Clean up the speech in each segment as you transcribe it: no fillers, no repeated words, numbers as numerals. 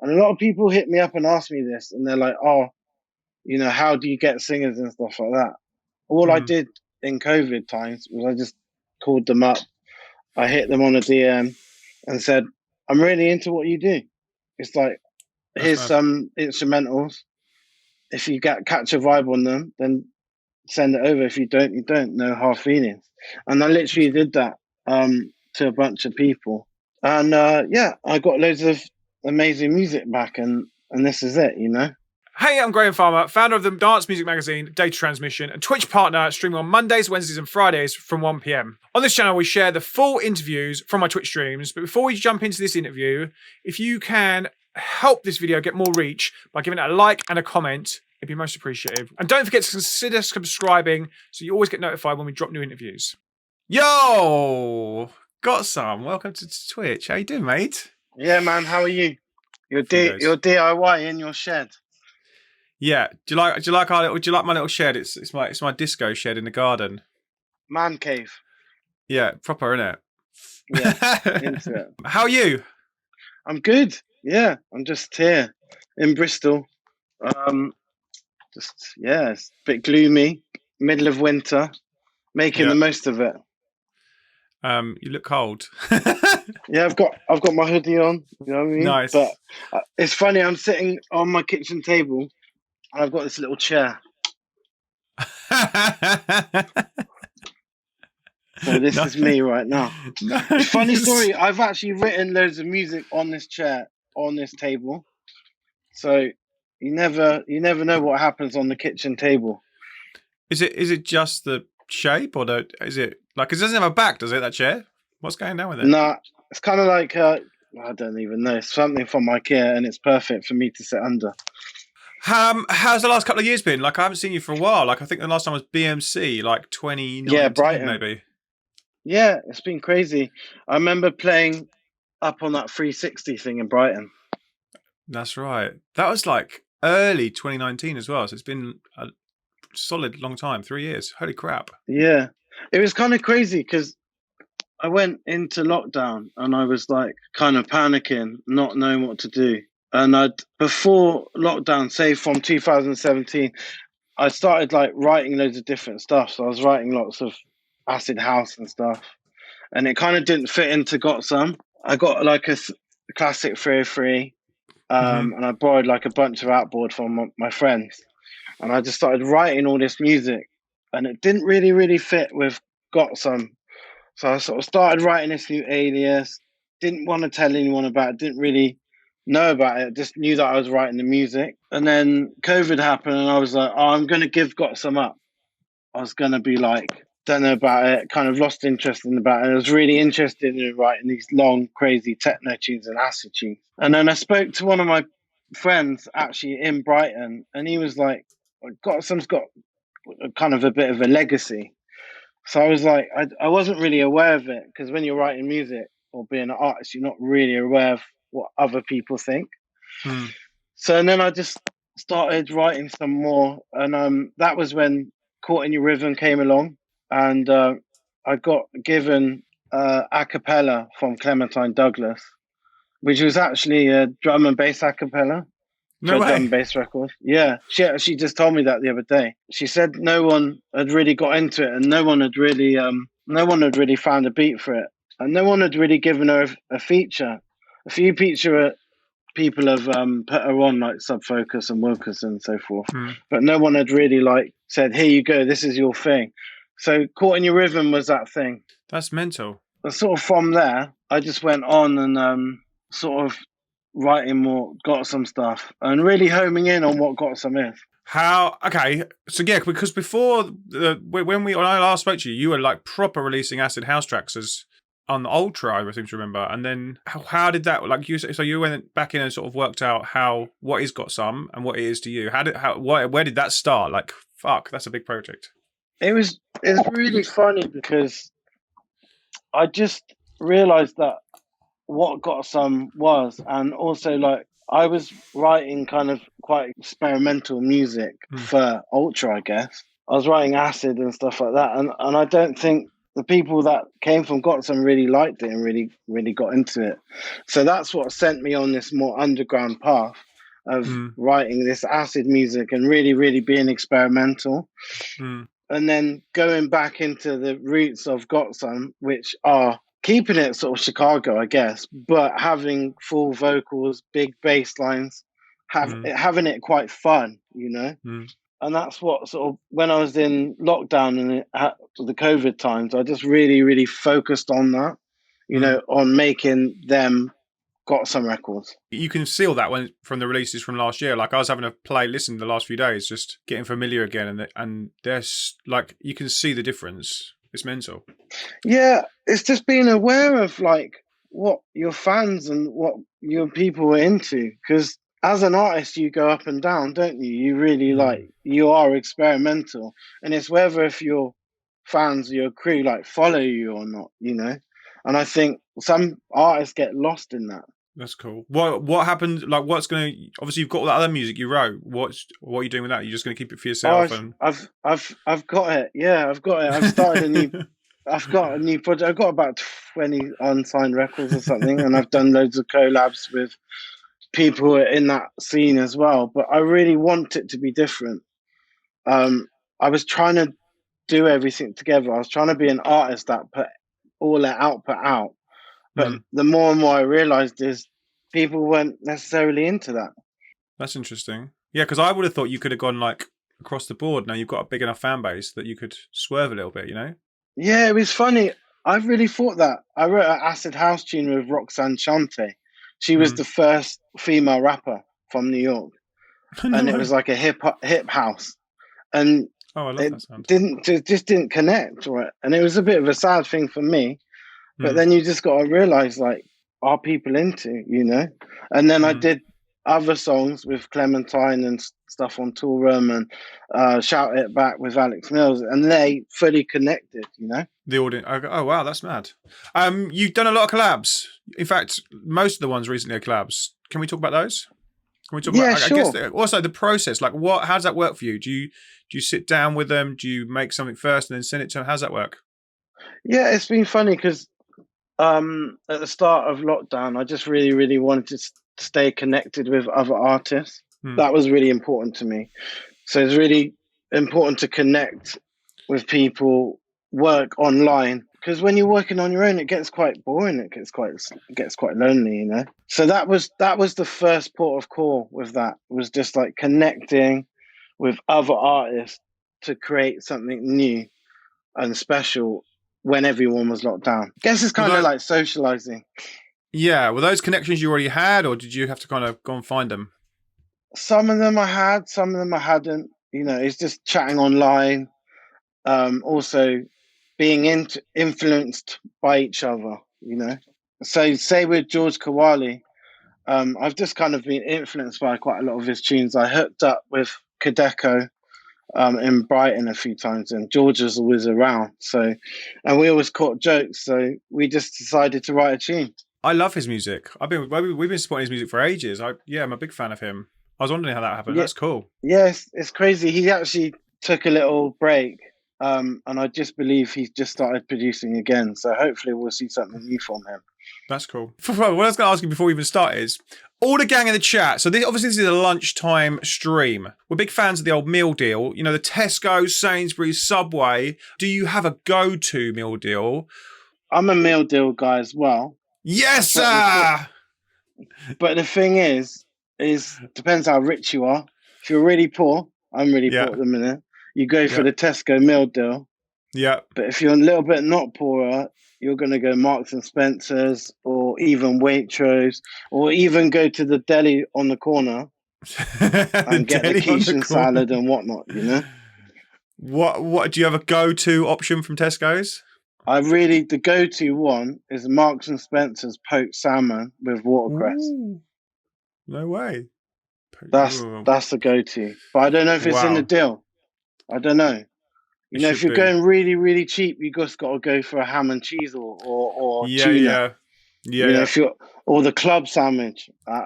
And a lot of people hit me up and ask me this, and they're like, "Oh, how do you get singers and stuff like that?" All I did in COVID times was I just called them up. I hit them on a DM and said, "I'm really into what you do. It's like, here's some instrumentals. If you catch a vibe on them, then send it over. If you don't, you don't. No hard feelings." And I literally did that to a bunch of people. And I got loads of amazing music back, and this is it, Hey, I'm Graham Farmer, founder of the dance music magazine Data Transmission and Twitch partner, streaming on Mondays, Wednesdays and Fridays from 1 p.m. On this channel, we share the full interviews from my Twitch streams. But before we jump into this interview, if you can help this video get more reach by giving it a like and a comment, it'd be most appreciative. And don't forget to consider subscribing so you always get notified when we drop new interviews. Yo! GotSome, welcome to Twitch. How you doing, mate? Yeah, man, how are you? Your DIY in your shed. Yeah. Do you like my little shed? It's my disco shed in the garden. Man cave. Yeah, proper, innit? Yeah, into it. How are you? I'm good. Yeah, I'm just here in Bristol. It's a bit gloomy, middle of winter, making the most of it. You look cold. Yeah, I've got my hoodie on. You know what I mean? Nice. But it's funny. I'm sitting on my kitchen table, and I've got this little chair. So this is me right now. Nice. Funny story. I've actually written loads of music on this chair, on this table. So you never know what happens on the kitchen table. Is it just the shape, or is it like, 'cause it doesn't have a back, does it, that chair? What's going on with it? Nah, it's kind of like I don't even know. It's something from IKEA, and it's perfect for me to sit under. How's the last couple of years been? Like, I haven't seen you for a while. Like, I think the last time was BMC, like 2019, Brighton. maybe. Yeah, it's been crazy. I remember playing up on that 360 thing in Brighton. That's right. That was like early 2019 as well. So it's been a solid long time, 3 years. Holy crap. Yeah, it was kind of crazy because I went into lockdown and I was like kind of panicking, not knowing what to do. And before lockdown, say from 2017, I started like writing loads of different stuff. So I was writing lots of acid house and stuff, and it kind of didn't fit into GotSome. I got like a classic 303, and I borrowed like a bunch of outboard from my friends, and I just started writing all this music, and it didn't really fit with GotSome. So I sort of started writing this new alias, didn't want to tell anyone about it, didn't really know about it, just knew that I was writing the music. And then COVID happened, and I was like, oh, I'm going to give GotSome up. I was going to be like, don't know about it, kind of lost interest in about it. I was really interested in writing these long, crazy techno tunes and acid tunes. And then I spoke to one of my friends actually in Brighton, and he was like, GotSome's got kind of a bit of a legacy. So I was like, I wasn't really aware of it, because when you're writing music or being an artist, you're not really aware of what other people think. So and then I just started writing some more, and that was when Caught in Your Rhythm came along, and I got given a cappella from Clementine Douglas, which was actually a drum and bass a cappella. No way. Drum and bass record. Yeah, she just told me that the other day. She said no one had really got into it, and no one had really found a beat for it, and no one had really given her a feature. A few people have put her on, like Subfocus and Wilkes and so forth, but no one had really like said, here you go, this is your thing. So Caught in Your Rhythm was that thing. That's mental. And sort of from there, I just went on and sort of writing more GotSome stuff and really homing in on what GotSome is. Okay, so yeah, because before when I last spoke to you, you were like proper releasing acid house tracks as on the Ultra, I seem to remember. And then how did that, like, so you went back in and sort of worked out what is GotSome and what it is to you? Where did that start? Like, fuck, that's a big project. It's really funny because I just realized that what GotSome was, and also like I was writing kind of quite experimental music for Ultra, I guess. I was writing acid and stuff like that, and I don't think the people that came from GotSome really liked it and really, really got into it. So that's what sent me on this more underground path of writing this acid music and really, really being experimental. And then going back into the roots of GotSome, which are keeping it sort of Chicago, I guess, but having full vocals, big bass lines, having it quite fun, you know? And that's what sort of, when I was in lockdown and the COVID times, I just really, really focused on that, you know, on making them GotSome records. You can feel that from the releases from last year. Like I was having a listen the last few days, just getting familiar again, and there's like you can see the difference. It's mental. Yeah, it's just being aware of like what your fans and what your people are into, because as an artist, you go up and down, don't you? You really like, you are experimental. And it's whether if your fans or your crew like follow you or not, you know? And I think some artists get lost in that. That's cool. What happened? Like, obviously you've got all that other music you wrote. What are you doing with that? You're just going to keep it for yourself? I've got it. Yeah, I've got it. I've started I've got a new project. I've got about 20 unsigned records or something. And I've done loads of collabs with people in that scene as well, but I really want it to be different. I was trying to do everything together. I was trying to be an artist that put all their output out, but the more and more I realized is people weren't necessarily into that. That's interesting. Yeah, because I would have thought you could have gone like across the board. Now you've got a big enough fan base that you could swerve a little bit, you know? Yeah, it was funny. I really thought that. I wrote an acid house tune with Roxanne Shante. She was the first female rapper from New York, and it was like a hip house, and I love that sound. Just didn't connect, right? And it was a bit of a sad thing for me, but then you just got to realize, like, are people into, you know? And then I did other songs with Clementine and stuff on Toolroom and Shout It Back with Alex Mills, and they fully connected, you know? The audience. Oh wow, that's mad. You've done a lot of collabs. In fact, most of the ones recently are collabs. Can we talk about those? Can we talk about? Sure. I guess also the process. Like, how does that work for you? Do you sit down with them? Do you make something first and then send it to them? How does that work? Yeah, it's been funny because at the start of lockdown, I just really, really wanted to stay connected with other artists. That was really important to me. So it's really important to connect with people, work online, because when you're working on your own, it gets quite boring. It gets quite lonely, you know. So that was the first port of call with that, was just like connecting with other artists to create something new and special when everyone was locked down. I guess it's kind of like socializing. Yeah, were those connections you already had, or did you have to kind of go and find them? Some of them I had, some of them I hadn't. You know, it's just chatting online. Also being influenced by each other, you know. So say with George Kwali, I've just kind of been influenced by quite a lot of his tunes. I hooked up with Kadeko in Brighton a few times, and George was always around. So, and we always caught jokes. So we just decided to write a tune. I love his music. We've been supporting his music for ages. I'm a big fan of him. I was wondering how that happened. Yeah, that's cool. Yes, it's crazy. He actually took a little break, and I just believe he's just started producing again. So hopefully we'll see something new from him. That's cool. What I was going to ask you before we even start is, all the gang in the chat. So this is a lunchtime stream. We're big fans of the old meal deal. You know, the Tesco, Sainsbury's, Subway. Do you have a go-to meal deal? I'm a meal deal guy as well. Yes, sir! But the thing is depends how rich you are. If you're really poor, I'm really poor at the minute, you go for the Tesco meal deal. Yeah. But if you're a little bit not poorer, you're going to go Marks and Spencer's or even Waitrose, or even go to the deli on the corner and get the quiche and salad and whatnot, you know? What do you have a go-to option from Tesco's? The go-to one is Marks and Spencer's poached salmon with watercress. Ooh, no way. That's the go-to. But I don't know if it's in the deal. I don't know. You know, if you're going really, really cheap, you just got to go for a ham and cheese or tuna. Yeah. If you're, or the club sandwich at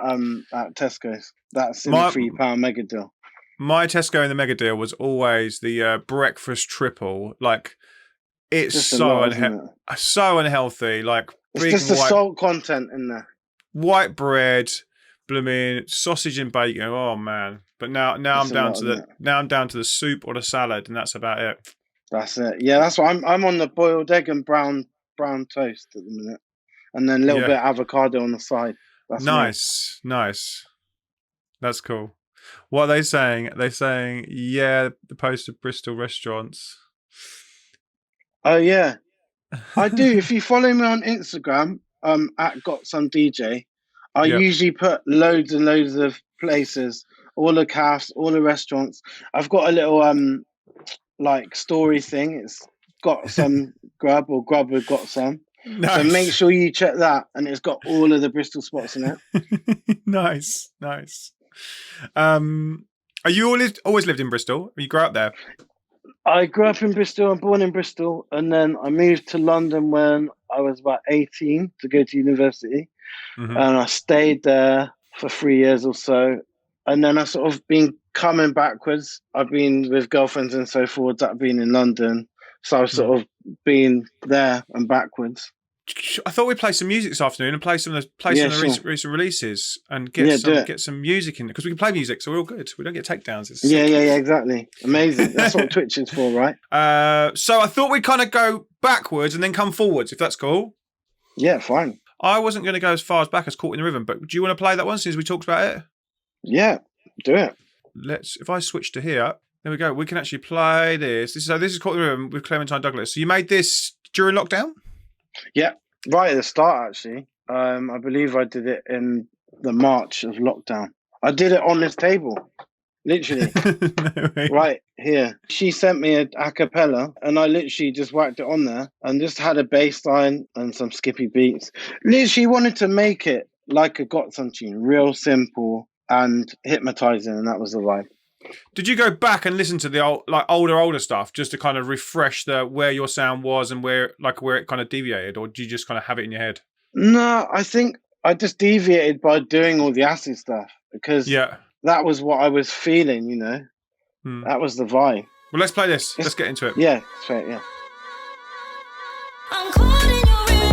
Tesco's. That's in the £3 mega deal. My Tesco in the mega deal was always the breakfast triple, like It's just so isn't it? so unhealthy. Like It's big just the white salt content in there. white bread, blooming sausage and bacon. Oh man! But now I'm down to the soup or the salad, and that's about it. That's it. Yeah, that's what I'm on the boiled egg and brown toast at the minute, and then a little bit of avocado on the side. That's nice. That's cool. What are they saying? They're saying, yeah, the post of Bristol restaurants. Oh yeah, I do. If you follow me on Instagram, at GotSome DJ, I usually put loads and loads of places, all the cafes, all the restaurants. I've got a little like story thing. It's got some grub or grub with got some. Nice. So make sure you check that, and it's got all of the Bristol spots in it. Nice. Are you always lived in Bristol? Or you grew up there? I grew up in Bristol. I'm born in Bristol, and then I moved to London when I was about 18 to go to university, and I stayed there for 3 years or so. And then I sort of been coming backwards. I've been with girlfriends and so forth that have been in London, so I've sort of been there and backwards. I thought we'd play some music this afternoon and play some of the recent releases and get some music in, because we can play music, so we're all good. We don't get takedowns. Yeah, exactly. Amazing. That's what Twitch is for, right? So I thought we'd kind of go backwards and then come forwards, if that's cool. Yeah, fine. I wasn't going to go as far as back as Caught in the Rhythm, but do you want to play that one since we talked about it? Yeah, do it. If I switch to here, there we go. We can actually play this. This is Caught in the Rhythm with Clementine Douglas. So you made this during lockdown? Yeah, right at the start, actually. I believe I did it in the March of lockdown. I did it on this table, literally. No way. Right here. She sent me a cappella, and I literally just whacked it on there and just had a bass line and some skippy beats. Literally wanted to make it like a GotSome tune, real simple and hypnotizing, and that was the vibe. Did you go back and listen to the older stuff just to kind of refresh where your sound was and where it kind of deviated, or did you just kind of have it in your head? No, I think I just deviated by doing all the acid stuff, because that was what I was feeling, you know. That was the vibe. Well, let's play this. Let's get into it. Yeah, straight, yeah. I'm caught in your rhythm.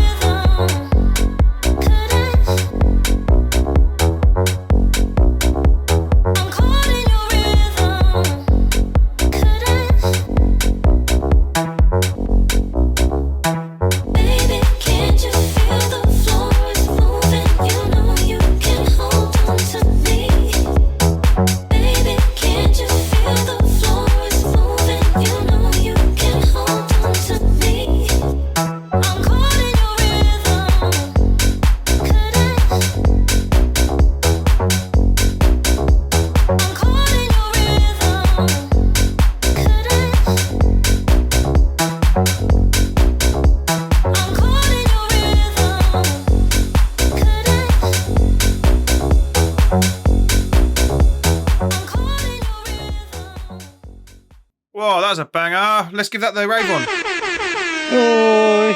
Whoa, that was a banger. Let's give that the rave on. Oh,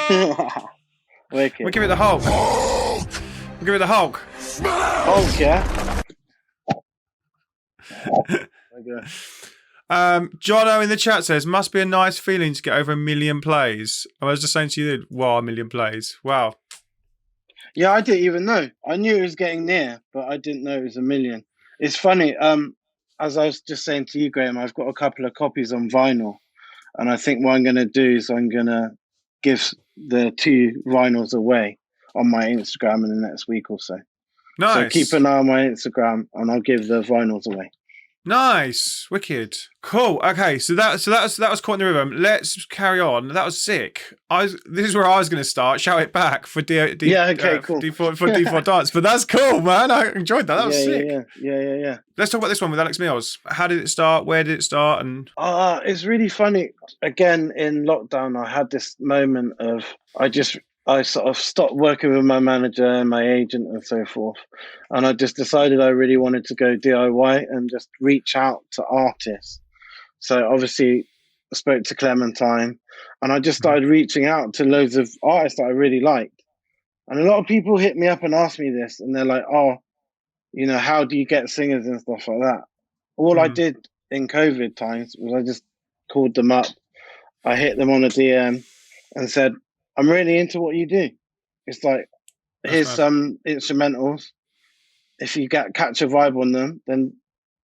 we'll give it the Hulk. We'll give it the Hulk. Hulk, yeah. Jono in the chat says, must be a nice feeling to get over 1 million plays. I was just saying to you, wow, 1 million plays. Wow. Yeah, I didn't even know. I knew it was getting near, but I didn't know it was 1 million. It's funny. As I was just saying to you, Graham, I've got a couple of copies on vinyl, and I think what I'm going to do is I'm going to give the 2 vinyls away on my Instagram in the next week or so. Nice. So keep an eye on my Instagram, and I'll give the vinyls away. Nice, wicked, cool. Okay, so that was Caught in the Rhythm. Let's carry on. That was sick. This is where I was going to start. Shout it back for cool. For D4 dance. But that's cool, man. I enjoyed that. That was sick. Yeah. Let's talk about this one with Alex Mills. How did it start? Where did it start? And it's really funny. Again, in lockdown, I had this moment of I sort of stopped working with my manager and my agent and so forth. And I just decided I really wanted to go DIY and just reach out to artists. So obviously I spoke to Clementine, and I just started reaching out to loads of artists that I really liked. And a lot of people hit me up and ask me this, and they're like, oh, you know, how do you get singers and stuff like that? All I did in COVID times was I just called them up. I hit them on a DM. and said, I'm really into what you do. It's like, here's some instrumentals. If you catch a vibe on them, then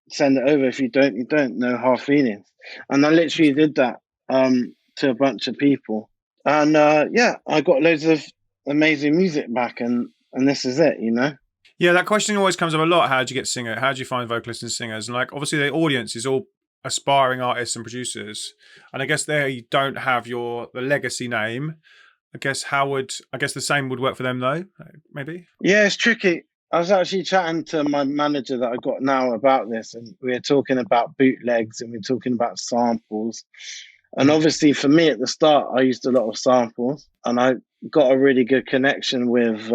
send it over. If you don't, you don't. No hard feelings. And I literally did that to a bunch of people. And I got loads of amazing music back, and this is it, you know? Yeah, that question always comes up a lot. How do you get singer? How do you find vocalists and singers? And like, obviously the audience is all aspiring artists and producers. And I guess there you don't have the legacy name. I guess the same would work for them though, maybe? Yeah, it's tricky. I was actually chatting to my manager that I got now about this, and we were talking about bootlegs and we were talking about samples. And obviously for me at the start, I used a lot of samples, and I got a really good connection with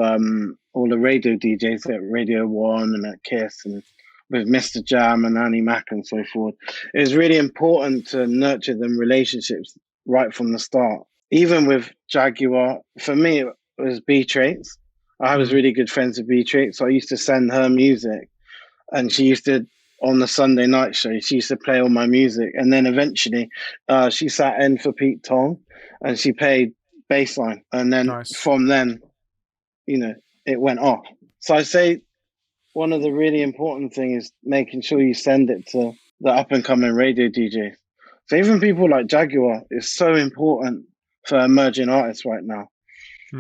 all the radio DJs at Radio 1 and at KISS, and with Mr. Jam and Annie Mac and so forth. It was really important to nurture them relationships right from the start. Even with Jaguar, for me, it was B-Traits. I was really good friends with B-Traits, so I used to send her music, and she used to, on the Sunday night show, she used to play all my music. And then eventually she sat in for Pete Tong, and she played bassline. And then from then, you know, it went off. So I say one of the really important things is making sure you send it to the up-and-coming radio DJs. So even people like Jaguar is so important for emerging artists right now.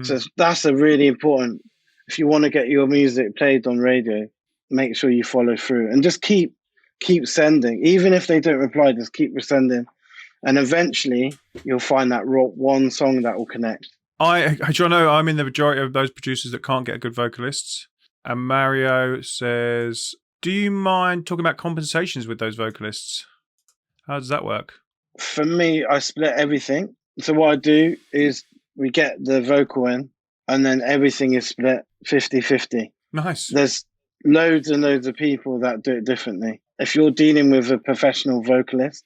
So that's a really important, if you want to get your music played on radio, make sure you follow through and just keep sending. Even if they don't reply, just keep sending. And eventually you'll find that one song that will connect. I'm in the majority of those producers that can't get good vocalists. And Mario says, do you mind talking about compensations with those vocalists? How does that work? For me, I split everything. So what I do is we get the vocal in, and then everything is split 50-50. Nice. There's loads and loads of people that do it differently. If you're dealing with a professional vocalist,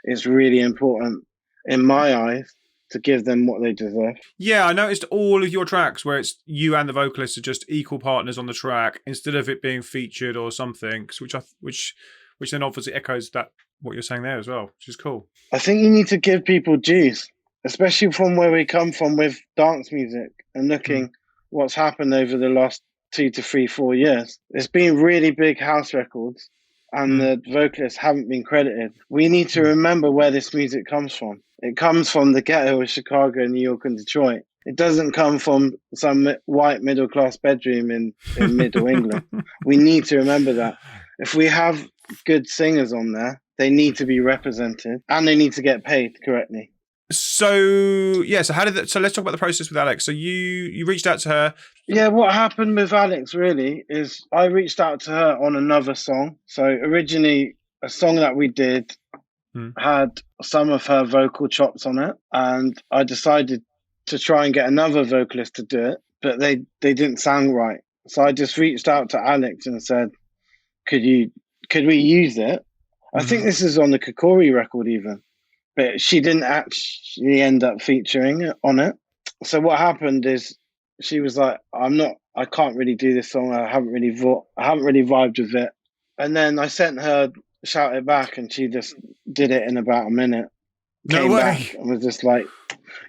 it's really important, in my eyes, to give them what they deserve. Yeah, I noticed all of your tracks where it's you and the vocalist are just equal partners on the track, instead of it being featured or something, which then obviously echoes that what you're saying there as well, which is cool. I think you need to give people dues, especially from where we come from with dance music and looking what's happened over the last 2 to 3, 4 years. There's been really big house records and the vocalists haven't been credited. We need to remember where this music comes from. It comes from the ghetto of Chicago, New York and Detroit. It doesn't come from some white middle-class bedroom in middle England. We need to remember that. If we have good singers on there, they need to be represented and they need to get paid correctly. So let's talk about the process with Alex. So you reached out to her. Yeah, what happened with Alex really is I reached out to her on another song. So originally a song that we did had some of her vocal chops on it, and I decided to try and get another vocalist to do it, but they didn't sound right. So I just reached out to Alex and said, could we use it? I think this is on the Kokini record even. But she didn't actually end up featuring on it. So what happened is she was like, I can't really do this song. I haven't really vibed with it. And then I sent her Shout It Back, and she just did it in about a minute. Came back and was just like,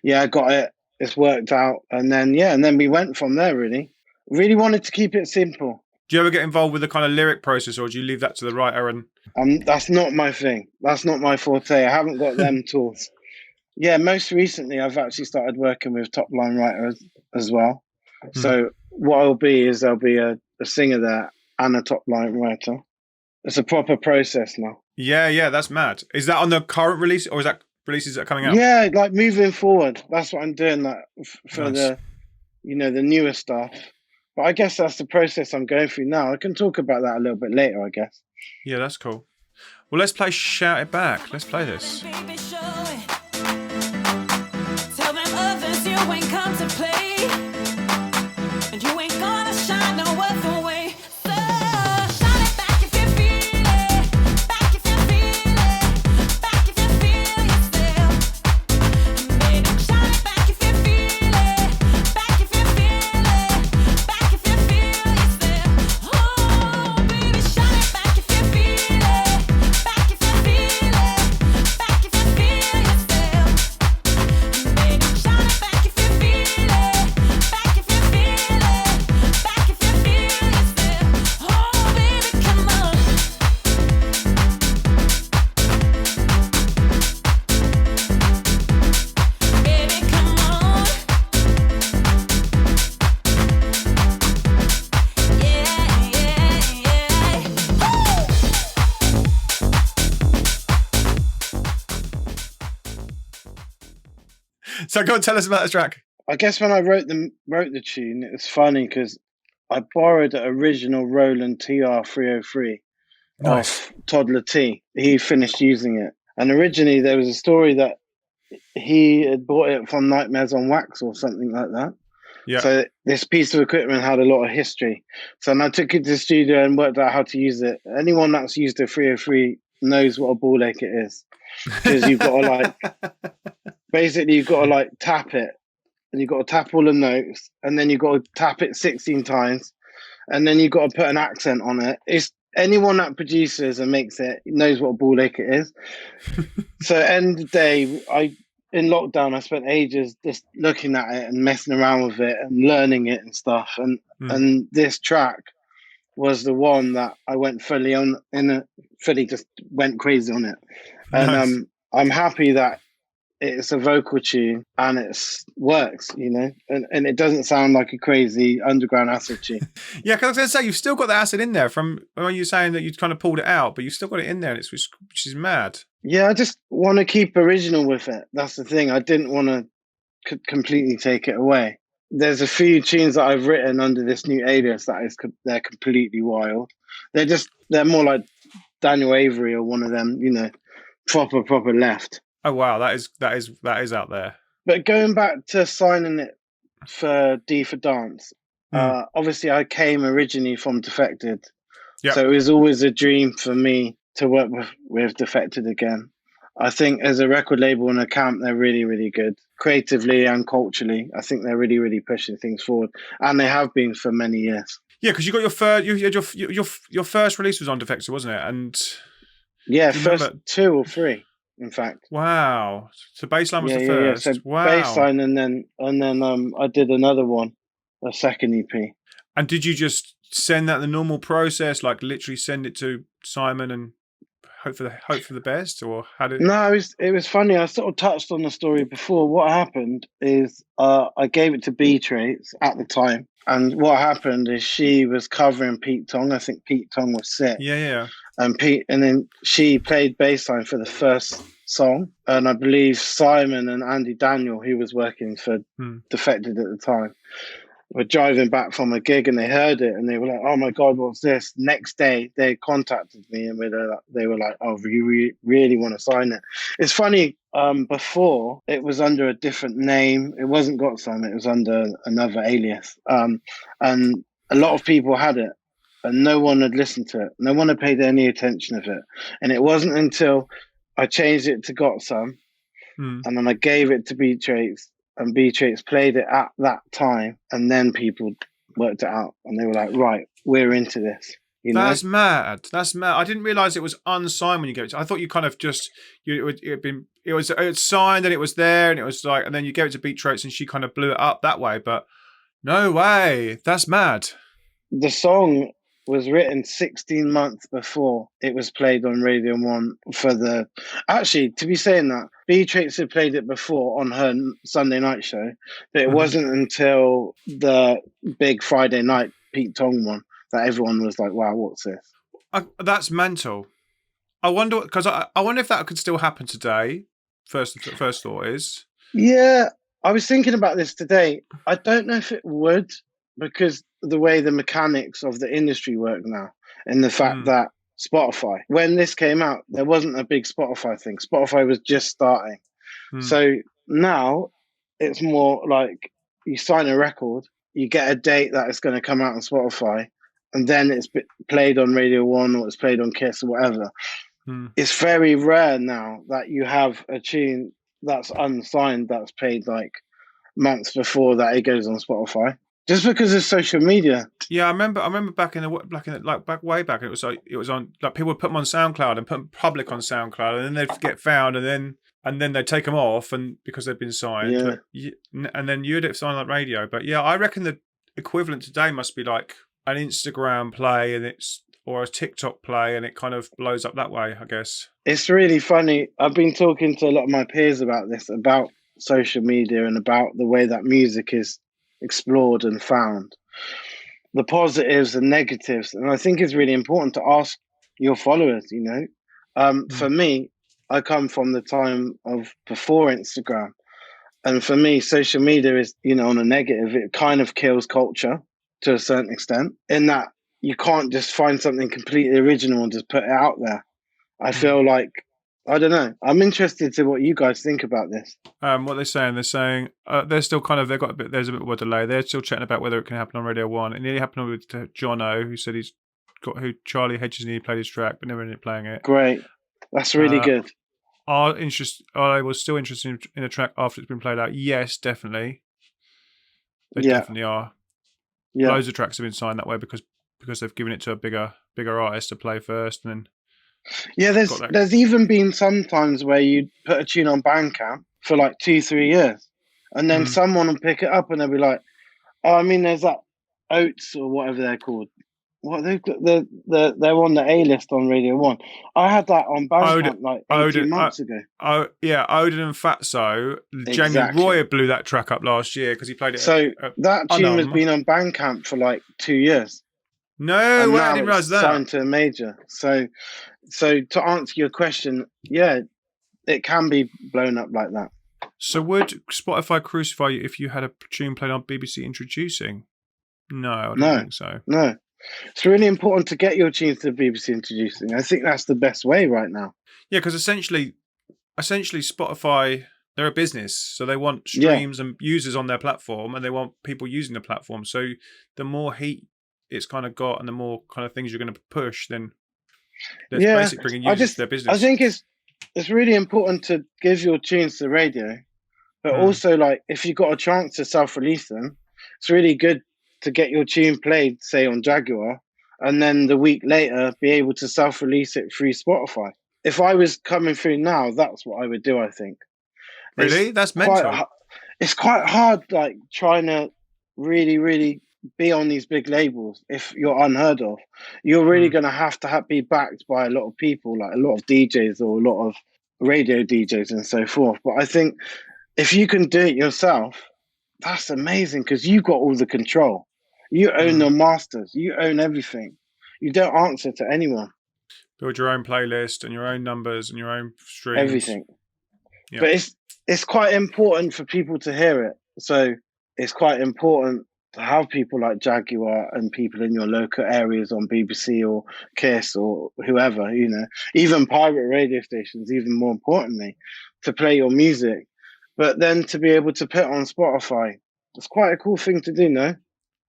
yeah, I got it. It's worked out. And then we went from there really. Really wanted to keep it simple. Do you ever get involved with the kind of lyric process, or do you leave that to the writer? And that's not my thing. That's not my forte. I haven't got them tools. Yeah, most recently I've actually started working with top line writers as well. So what I'll be is there'll be a singer there and a top line writer. It's a proper process now. Yeah, that's mad. Is that on the current release, or is that releases that are coming out? Yeah, like moving forward. That's what I'm doing for the newer stuff. But I guess that's the process I'm going through now. I can talk about that a little bit later, I guess. Yeah, that's cool. Well, let's play Shout It Back. Let's play this. Baby, show it. Tell them others you ain't come to play, and you ain't gonna shine no other way. So shout it back if you feel it, back if you feel it, back if you feel yourself. Baby, shout it back if you feel it, back if you feel it, back if you feel yourself. Oh, baby, shout it back if you feel it, back if you feel it, back if you feel yourself. Baby, shout it back. So go and tell us about the track. I guess when I wrote the tune, it was funny because I borrowed an original Roland TR-303 Nice. off Toddler T. He finished using it. And originally there was a story that he had bought it from Nightmares on Wax or something like that. Yeah. So this piece of equipment had a lot of history. So I took it to the studio and worked out how to use it. Anyone that's used a 303 knows what a bootleg it is. Because you've got to basically you've got to tap it. And you've got to tap all the notes. And then you've got to tap it 16 times. And then you've got to put an accent on it. It's anyone that produces and makes it knows what a bootleg it is. So end of the day, in lockdown, I spent ages just looking at it and messing around with it and learning it and stuff. And this track was the one that I went fully just went crazy on it. And Nice. I'm happy that it's a vocal tune and it works, and it doesn't sound like a crazy underground acid tune. Yeah, because I was going to say, you've still got the acid in there from when you're saying that you kind of pulled it out, but you've still got it in there, and which is mad. Yeah, I just want to keep original with it. That's the thing. I didn't want to completely take it away. There's a few tunes that I've written under this new alias they're completely wild. They're more like Daniel Avery or one of them, proper left. Oh wow, that is out there. But going back to signing it for D for Dance, obviously I came originally from Defected. Yep. So it was always a dream for me to work with Defected again. I think as a record label and a camp, they're really, really good. Creatively and culturally, I think they're really, really pushing things forward. And they have been for many years. Yeah, because you got your first release was on Defected, wasn't it? And yeah, first 2 or 3. In fact, wow. So Baseline was the first. Yeah. So wow. Baseline, and then I did another one, a second EP. And did you just send that the normal process, like literally send it to Simon and hope for the best, or how did? No, it was funny. I sort of touched on the story before. What happened is I gave it to B Traits at the time, and what happened is she was covering Pete Tong. I think Pete Tong was sick. Yeah. And then she played bassline for the first song, and I believe Simon and Andy Daniel, who was working for Defected at the time, were driving back from a gig, and they heard it and they were like, "Oh my God, what's this?" Next day they contacted me and they were like, "Oh, we really want to sign it." It's funny, before it was under a different name. It wasn't GotSome, it was under another alias, and a lot of people had it and no one had listened to it. No one had paid any attention of it. And it wasn't until I changed it to GotSome and then I gave it to B Traits, and B Traits played it at that time, and then people worked it out and they were like, right, we're into this. That's mad. That's mad. I didn't realize it was unsigned when you gave it to. I thought you kind of just it was signed and it was there and it was like, and then you gave it to Beat Traits and she kind of blew it up that way. But no way. That's mad. The song was written 16 months before it was played on Radio 1 actually, to be saying that, B Traits had played it before on her Sunday night show, but it wasn't until the big Friday night Pete Tong one that everyone was like, wow, what's this? That's mental. I wonder, because I wonder if that could still happen today. First thought is. Yeah, I was thinking about this today. I don't know if it would, because the way the mechanics of the industry work now, and the fact that Spotify, when this came out, there wasn't a big Spotify thing. Spotify was just starting. So now it's more like you sign a record, you get a date that it's going to come out on Spotify, and then it's played on Radio 1 or it's played on Kiss or whatever. It's very rare now that you have a tune that's unsigned that's played like months before that it goes on Spotify. Just because of social media. Yeah, I remember back way back. It was on, like, people would put them on SoundCloud and put them public on SoundCloud, and then they'd get found, and then they'd take them off, and because they'd been signed. Yeah. And then you'd have signed like radio. But yeah, I reckon the equivalent today must be like an Instagram play or a TikTok play, and it kind of blows up that way, I guess. It's really funny. I've been talking to a lot of my peers about this, about social media and about the way that music is explored and found, the positives and negatives. And I think it's really important to ask your followers, for me, I come from the time of before Instagram, And for me, social media is, on a negative, it kind of kills culture to a certain extent, in that you can't just find something completely original and just put it out there. I feel like, I don't know. I'm interested to what you guys think about this. What they're saying, they're still there's a bit of a delay. They're still chatting about whether it can happen on Radio 1. It nearly happened with Jono, who said Charlie Hedges nearly played his track, but never ended up playing it. Great. That's really good. Are was still interested in a track after it's been played out? Yes, definitely. They definitely are. Yeah. Loads of tracks have been signed that way because they've given it to a bigger artist to play first, and then. Yeah, there's even been some times where you put a tune on Bandcamp for like 2-3 years, and then someone will pick it up and they'll be like, "Oh, I mean, there's that Oats or whatever they're called. What they're on the A list on Radio 1. I had that on Bandcamp 18 months ago. Oh yeah, Odin and Fatso. Exactly. Jamie Royer blew that track up last year because he played it. So that tune has been on Bandcamp for like 2 years. No, I didn't realize that. Signed to a major. So to answer your question, yeah, it can be blown up like that. So would Spotify crucify you if you had a tune played on BBC Introducing? No, I don't think so. No. It's really important to get your tunes to BBC Introducing. I think that's the best way right now. Yeah, because essentially Spotify, they're a business, so they want streams and users on their platform, and they want people using the platform. So the more heat it's kind of got, and the more kind of things you're going to push, then that's basically bringing users to their business. I think it's really important to give your tunes to radio, but also like if you've got a chance to self-release them, it's really good to get your tune played, say on Jaguar, and then the week later be able to self-release it through Spotify. If I was coming through now, that's what I would do, I think. Really? That's mental. It's quite hard, like, trying to really, really be on these big labels if you're unheard of. You're really going to have be backed by a lot of people, like a lot of DJs or a lot of radio DJs and so forth. But I think if you can do it yourself, that's amazing because you've got all the control. You own the masters. You own everything. You don't answer to anyone. Build your own playlist and your own numbers and your own streams. Everything. Yeah. But it's quite important for people to hear it. So it's quite important to have people like Jaguar and people in your local areas on BBC or KISS or whoever, even pirate radio stations, even more importantly, to play your music. But then to be able to put on Spotify, it's quite a cool thing to do, no?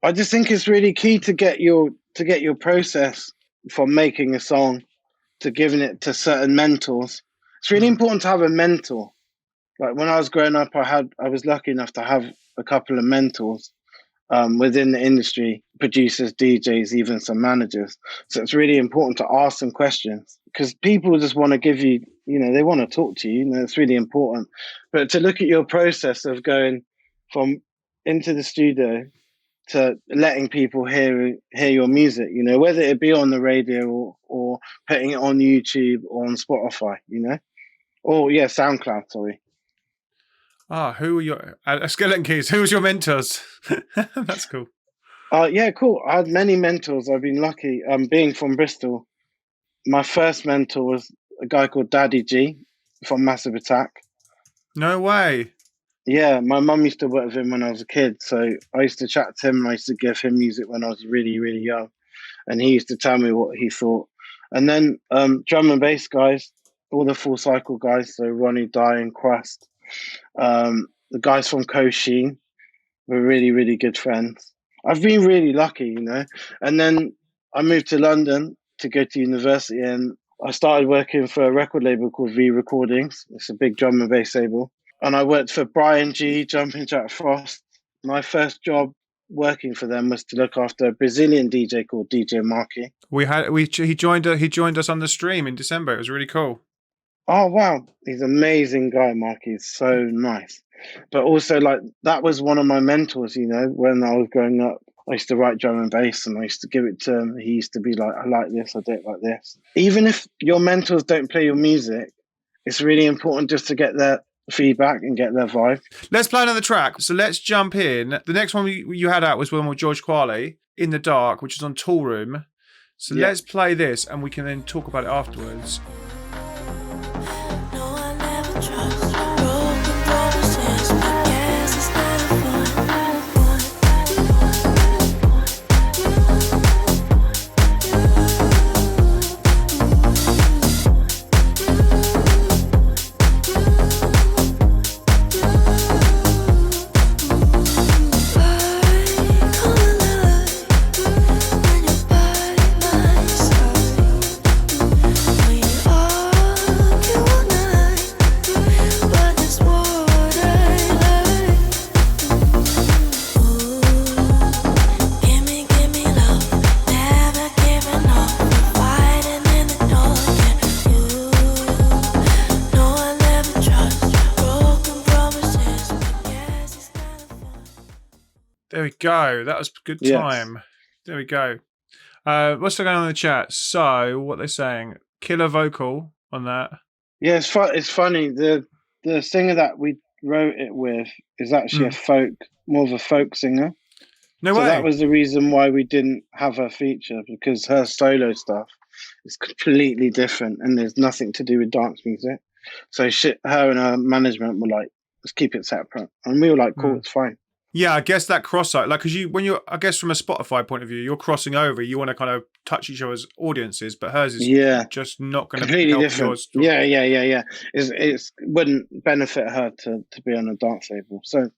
I just think it's really key to get your process from making a song to giving it to certain mentors. It's really important to have a mentor. Like when I was growing up, I was lucky enough to have a couple of mentors within the industry, producers, DJs, even some managers. So it's really important to ask them questions because people just want to give you, they want to talk to you. It's really important. But to look at your process of going from into the studio to letting people hear your music, whether it be on the radio or putting it on YouTube or on Spotify, or SoundCloud, sorry. Who were your Skeleton Keys? Who was your mentors? That's cool. Yeah, cool. I had many mentors. I've been lucky. Being from Bristol, my first mentor was a guy called Daddy G from Massive Attack. No way. Yeah, my mum used to work with him when I was a kid, so I used to chat to him and I used to give him music when I was really, really young, and he used to tell me what he thought. And then drum and bass guys, all the Full Cycle guys, so Ronnie, Dye and Quest, the guys from Kokini were really, really good friends. I've been really lucky, and then I moved to London to go to university, and I started working for a record label called V Recordings. It's a big drum and bass label. And I worked for Brian G, Jumping Jack Frost. My first job working for them was to look after a Brazilian DJ called DJ Marky. He joined us on the stream in December. It was really cool. Oh wow, he's an amazing guy, Marky. He's so nice. But also, like, that was one of my mentors. When I was growing up, I used to write drum and bass, and I used to give it to him. He used to be like, "I like this. I do it like this." Even if your mentors don't play your music, it's really important just to get their feedback and get their vibe. Let's play another track. So let's jump in. The next one you had out was one with George Kwali, In The Dark, which is on Toolroom. So let's play this and we can then talk about it afterwards. No, I never trust broken promises. There we go. That was a good Yes. time. There we go. What's going on in the chat? So, what they're saying? Killer vocal on that. Yeah, it's funny. The singer that we wrote it with is actually more of a folk singer. No So way. that was the reason why we didn't have her feature, because her solo stuff is completely different and there's nothing to do with dance music. So her and her management were like, let's keep it separate. And we were like, cool, it's fine. Yeah, I guess that crossover, like, because I guess from a Spotify point of view, you're crossing over. You want to kind of touch each other's audiences, but hers is just not going to completely help different. yours. Yeah. It wouldn't benefit her to be on a dance label. So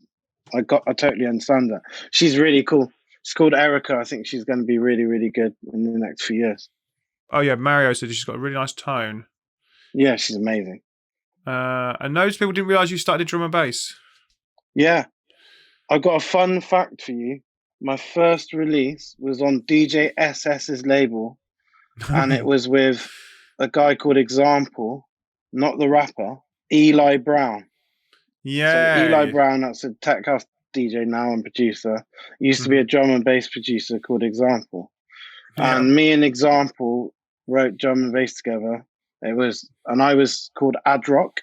I totally understand that. She's really cool. She's called Erica. I think she's going to be really, really good in the next few years. Oh yeah, Mario said she's got a really nice tone. Yeah, she's amazing. And those people didn't realize you started drum and bass. Yeah. I got a fun fact for you. My first release was on DJ SS's label, and it was with a guy called Example, not the rapper, Eli Brown. Yeah. So Eli Brown, that's a tech house DJ now and producer. Used to be a drum and bass producer called Example. Yeah. And me and Example wrote drum and bass together. I was called Adrock,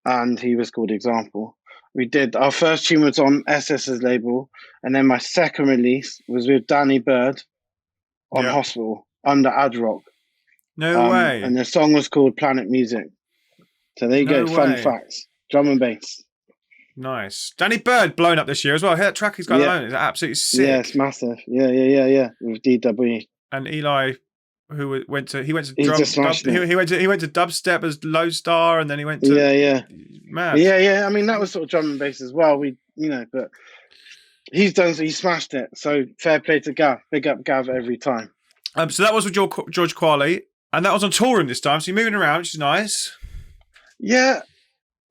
and he was called Example. We did, our first tune was on SS's label, and then my second release was with Danny Bird on Hospital under Adrock. No way. And the song was called Planet Music. So there you go, fun facts. Drum and bass. Nice. Danny Bird blown up this year as well. That track he's got alone is absolutely sick. Yeah, it's massive. Yeah. With DWE. And Eli, who went to He went to dubstep as Low Star, and then he went to mad. Yeah. I mean, that was sort of drum and bass as well. But he smashed it. So fair play to Gav. Big up Gav every time. So that was with George Kwali, and that was on Toolroom this time. So you're moving around, which is nice. Yeah,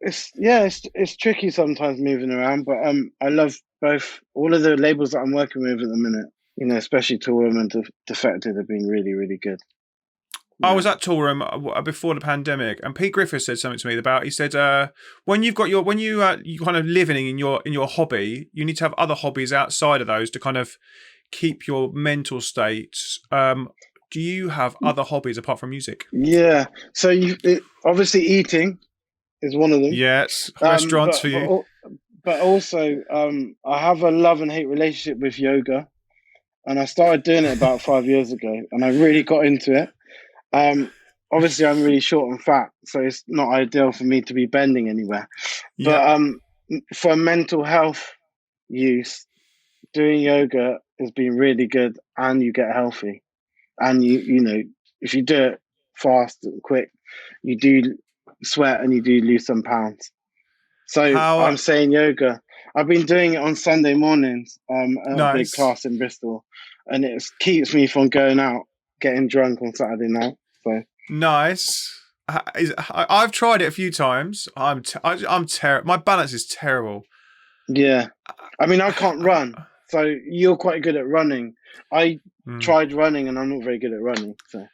it's tricky sometimes moving around, but I love all of the labels that I'm working with at the minute. Especially Toolroom and Defected have been really, really good. I was at Toolroom before the pandemic, and Pete Griffith said something to me about. He said, when you kind of living in your hobby, you need to have other hobbies outside of those to kind of keep your mental state. Do you have other hobbies apart from music? Yeah. So obviously eating is one of them. Yes, restaurants for you. But also, I have a love and hate relationship with yoga. And I started doing it about 5 years ago, and I really got into it. Obviously, I'm really short and fat, so it's not ideal for me to be bending anywhere. Yeah. But for mental health use, doing yoga has been really good, and you get healthy. And if you do it fast and quick, you do sweat and you do lose some pounds. So I'm saying yoga. I've been doing it on Sunday mornings at a big class in Bristol, and it keeps me from going out, getting drunk on Saturday night. So nice. I've tried it a few times. I'm terrible. My balance is terrible. Yeah, I mean I can't run, so you're quite good at running. I tried running, and I'm not very good at running. So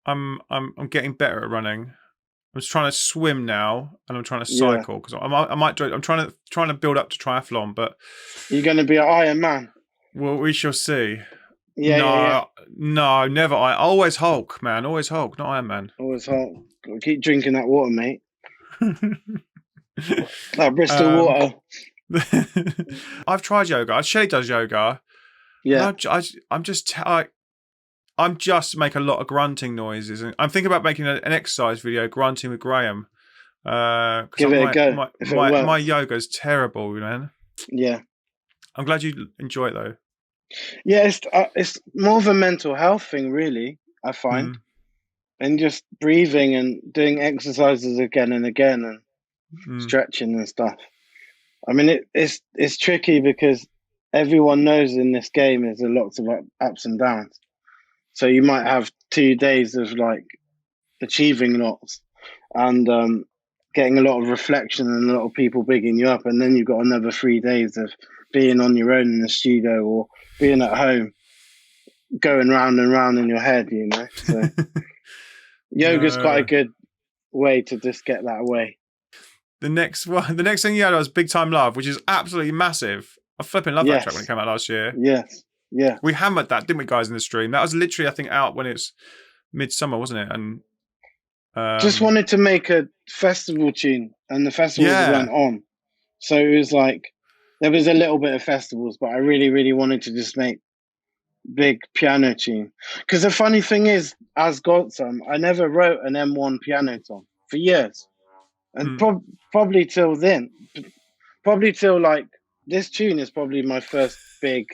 I'm getting better at running. I'm just trying to swim now, and I'm trying to cycle because I might do it. I'm trying to build up to triathlon, but you're going to be an Iron Man. Well, we shall see. No, never. I always Hulk, man. Always Hulk, not Iron Man. Always Hulk. Gotta keep drinking that water, mate. That Bristol water. I've tried yoga. Shelly does yoga. Yeah. I'm just make a lot of grunting noises. And I'm thinking about making an exercise video, grunting with Graham. Give it a go. My yoga's terrible, man. Yeah. I'm glad you enjoy it though. Yeah, it's more of a mental health thing, really. I find, and just breathing and doing exercises again and again, and stretching and stuff. I mean, it's tricky because everyone knows in this game there's lots of ups and downs. So you might have 2 days of like achieving lots and getting a lot of reflection and a lot of people bigging you up, and then you've got another 3 days of being on your own in the studio or being at home, going round and round in your head, So yoga's quite a good way to just get that away. The next thing you had was Big Time Love, which is absolutely massive. I flipping love that track when it came out last year. Yes. Yeah. We hammered that, didn't we, guys, in the stream? That was literally, I think, out when it's midsummer, wasn't it? And just wanted to make a festival tune, and the festivals went on. So it was like there was a little bit of festivals, but I really, really wanted to just make big piano tune. Because the funny thing is, as GotSome, I never wrote an M1 piano song for years, and probably till then, probably till like this tune is probably my first big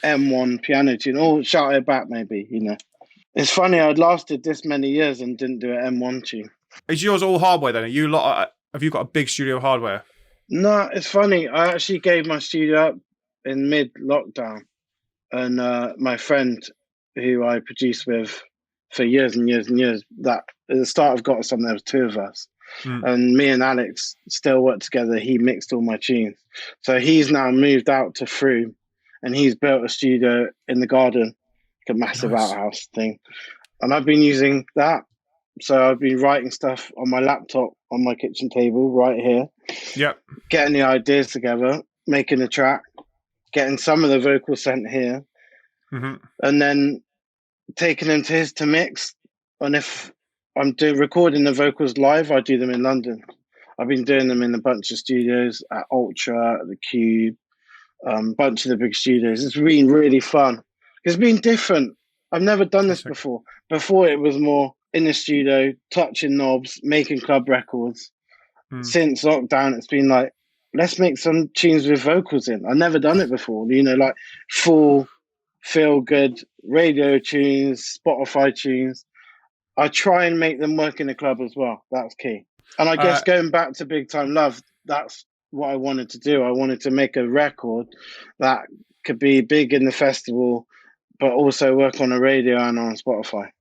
M1 piano tune. Or Shout It Back, maybe, you know. It's funny, I'd lasted this many years and didn't do an M1 tune. Is yours all hardware then? Have you got a big studio hardware? No, it's funny. I actually gave my studio up in mid-lockdown. And my friend, who I produced with for years and years and years, that at the start of GotSome, there was two of us. And me and Alex still work together. He mixed all my tunes. So he's now moved out to Froome, and he's built a studio in the garden, like a massive outhouse thing. And I've been using that. So I've been writing stuff on my laptop on my kitchen table right here. Yep. Getting the ideas together, making a track, getting some of the vocals sent here, and then taking them to his to mix. And if I'm recording the vocals live, I do them in London. I've been doing them in a bunch of studios, at Ultra, at the Cube, bunch of the big studios. It's been really fun. It's been different. I've never done this before. Before it was more in the studio, touching knobs, making club records. Since lockdown, it's been like, let's make some tunes with vocals in. I've never done it before, you know, like full, feel good radio tunes, Spotify tunes. I try and make them work in the club as well. That's key. And I guess going back to Big Time Love, that's what I wanted to do. I wanted to make a record that could be big in the festival, but also work on the radio and on Spotify.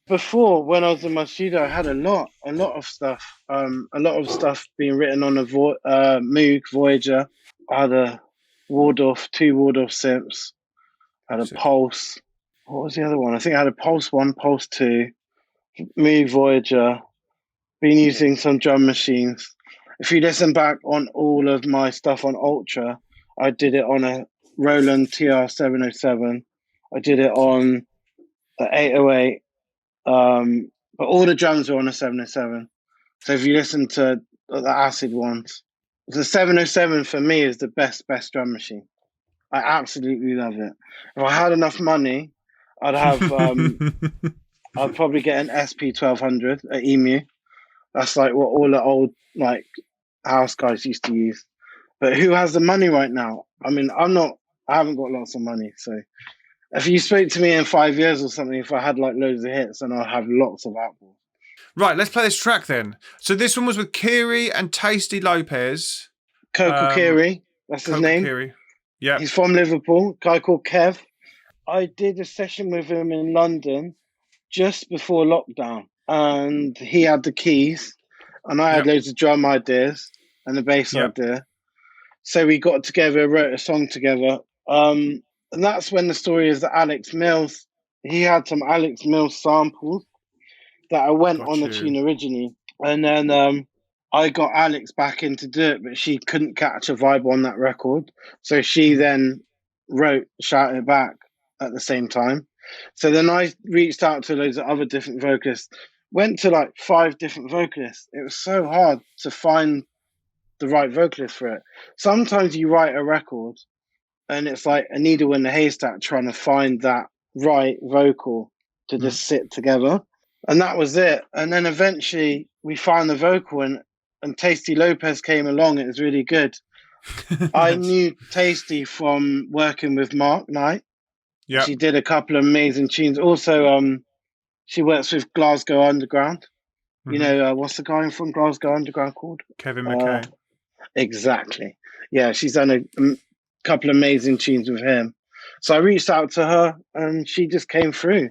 Before, when I was in my studio, I had a lot of stuff. A lot of stuff being written on a Moog Voyager. I had a two Waldorf synths. I had a Pulse. What was the other one? I think I had a Pulse 1, Pulse 2, Moog Voyager. Been using some drum machines. If you listen back on all of my stuff on Ultra, I did it on a Roland TR-707. I did it on an 808. But all the drums were on a 707. So if you listen to the acid ones, the 707 for me is the best drum machine. I absolutely love it. If I had enough money, I'd have I'd probably get an SP1200 at Emu. That's like what all the old like house guys used to use. But who has the money right now? I mean, I haven't got lots of money, so if you spoke to me in 5 years or something, if I had like loads of hits, then I'd have lots of output. Right, let's play this track then. So this one was with Kiri and Tasty Lopez. Kiri, that's his name. Kiri. Yeah. He's from Liverpool, guy called Kev. I did a session with him in London just before lockdown, and he had the keys, and I had loads of drum ideas and the bass idea. So we got together, wrote a song together. And that's when the story is that Alex Mills, he had some Alex Mills samples that I went on the tune originally. And then I got Alex back in to do it, but she couldn't catch a vibe on that record. So she then wrote Shout It Back at the same time. So then I reached out to loads of other different vocalists, went to like 5 different vocalists. It was so hard to find the right vocalist for it. Sometimes you write a record and it's like a needle in the haystack trying to find that right vocal to just sit together. And that was it. And then eventually we found the vocal and Tasty Lopez came along. It was really good. I knew Tasty from working with Mark Knight. Yeah, she did a couple of amazing tunes. Also, she works with Glasgow Underground. You know, what's the guy from Glasgow Underground called? Kevin McKay. Exactly. Yeah, she's done a couple of amazing tunes with him. So I reached out to her and she just came through.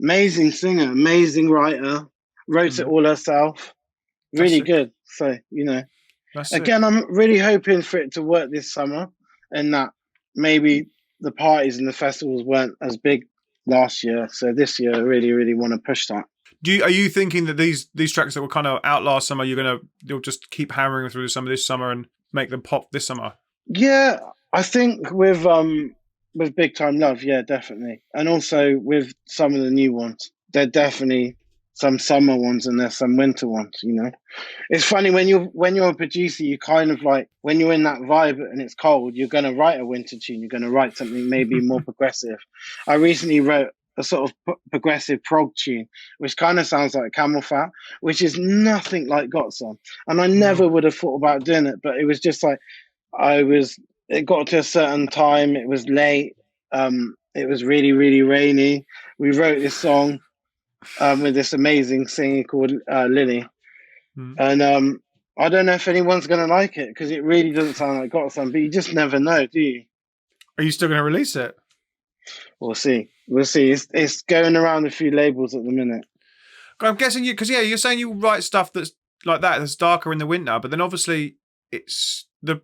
Amazing singer, amazing writer, wrote it all herself. Really good. So, you know, again, I'm really hoping for it to work this summer and that maybe the parties and the festivals weren't as big last year. So this year, I really, really want to push that. Are you thinking that these tracks that were kind of out last summer, you'll just keep hammering through some of this summer and make them pop this summer? Yeah, I think with Big Time Love, yeah, definitely, and also with some of the new ones, there are definitely some summer ones and there's some winter ones. It's funny when you're a producer, you kind of like when you're in that vibe and it's cold, you're going to write a winter tune. You're going to write something maybe more progressive. I recently wrote a sort of progressive prog tune, which kind of sounds like Camel Fat, which is nothing like GotSome, and I never would have thought about doing it, but it was just like It got to a certain time. It was late. It was really, really rainy. We wrote this song with this amazing singer called Lily. And I don't know if anyone's going to like it because it really doesn't sound like GotSome, but you just never know, do you? Are you still going to release it? We'll see. It's going around a few labels at the minute. I'm guessing you, because you're saying you write stuff that's like that's darker in the winter, but then obviously it's the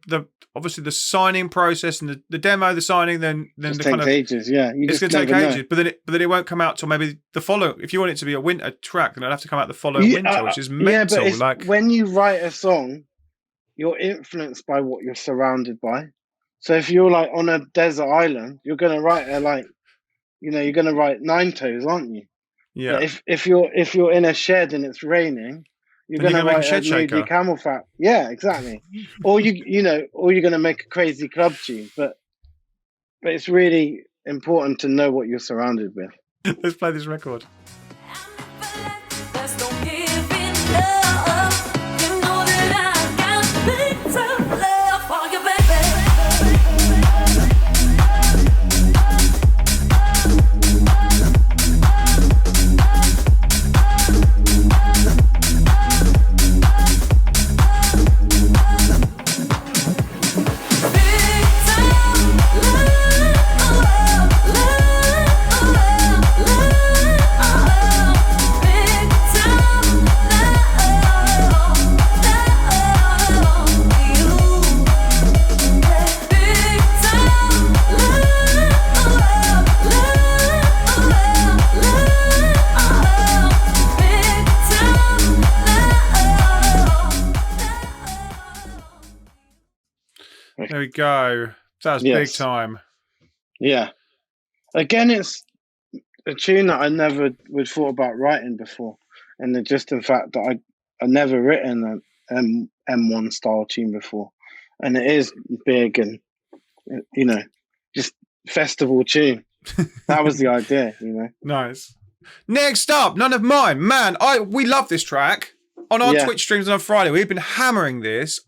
signing process and the demo, the signing, then the kind of ages. Yeah, it's going to take ages, but then it won't come out till maybe the following. If you want it to be a winter track, then it'll have to come out the following winter, which is mental. Yeah, but when you write a song, you're influenced by what you're surrounded by. So if you're like on a desert island, you're going to write you're going to write Nine Toes, aren't you? Yeah. But if you're in a shed and it's raining, you're going to write a moody Camel Fat. Yeah, exactly. or you're going to make a crazy club tune. But it's really important to know what you're surrounded with. Let's play this record. There we go. That was big time. Yeah. Again, it's a tune that I never would thought about writing before. And just in fact that I've never written an M1 style tune before. And it is big and, just festival tune. That was the idea, Nice. Next up, None of Mine. Man, we love this track. On our Twitch streams on Friday, we've been hammering this.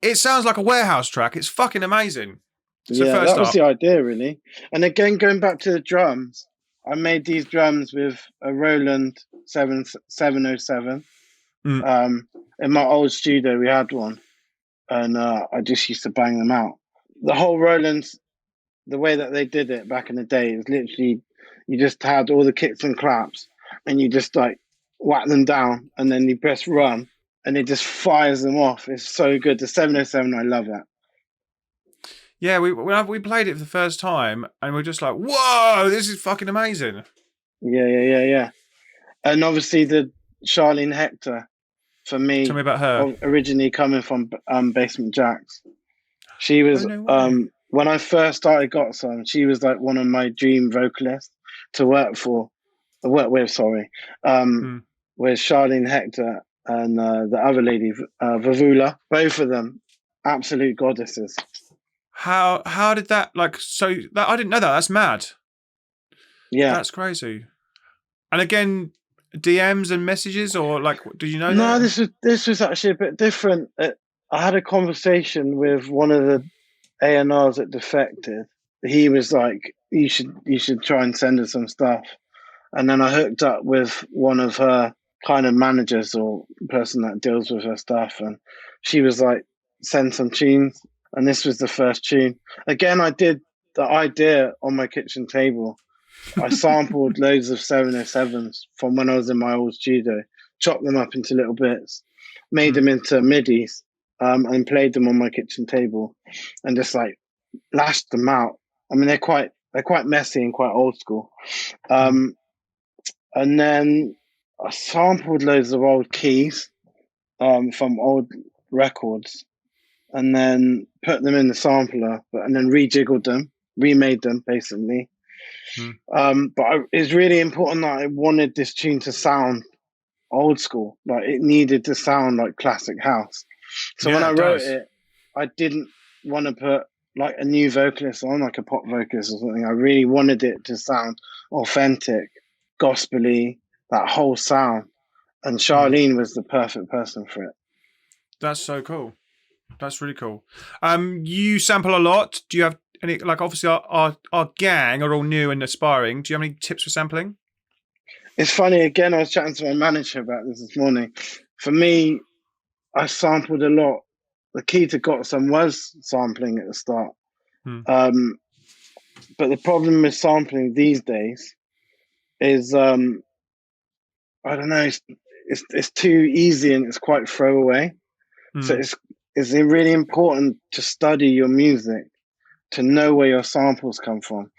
It sounds like a warehouse track. It's fucking amazing. That was the idea, really. And again, going back to the drums, I made these drums with a Roland 707. In my old studio, we had one. And I just used to bang them out. The whole Roland's, the way that they did it back in the day is literally, you just had all the kicks and claps and you just like whack them down and then you press run. And it just fires them off. It's so good. The 707, I love that. Yeah, we played it for the first time, and we're just like, whoa, this is fucking amazing. Yeah. And obviously the Sharlene Hector, for me. Tell me about her. Originally coming from Basement Jaxx. She was, when I first started GotSome, she was like one of my dream vocalists to work with, with Sharlene Hector. And the other lady, Vavula, both of them, absolute goddesses. How did that I didn't know that. That's mad. Yeah, that's crazy. And again, DMs and messages, or did you know? No, this was actually a bit different. I had a conversation with one of the A&Rs at Defected. He was like, "You should try and send her some stuff," and then I hooked up with one of her kind of managers or person that deals with her stuff, and she was like, send some tunes, and this was the first tune. Again, I did the idea on my kitchen table. I sampled loads of 707s from when I was in my old studio, chopped them up into little bits, made them into midis, and played them on my kitchen table, and just like lashed them out. I mean, they're quite messy and quite old school. And then I sampled loads of old keys from old records, and then put them in the sampler, and then rejiggled them, remade them basically. It's really important that I wanted this tune to sound old school. Like it needed to sound like classic house. So when I wrote it, I didn't want to put like a new vocalist on, like a pop vocalist or something. I really wanted it to sound authentic, gospel-y, that whole sound. And Sharlene was the perfect person for it. That's so cool. That's really cool. You sample a lot. Do you have any, like obviously our gang are all new and aspiring. Do you have any tips for sampling? It's funny, again, I was chatting to my manager about this morning. For me, I sampled a lot. The key to GotSome was sampling at the start. But the problem with sampling these days is, I don't know, it's too easy and it's quite throwaway. So it's really important to study your music, to know where your samples come from.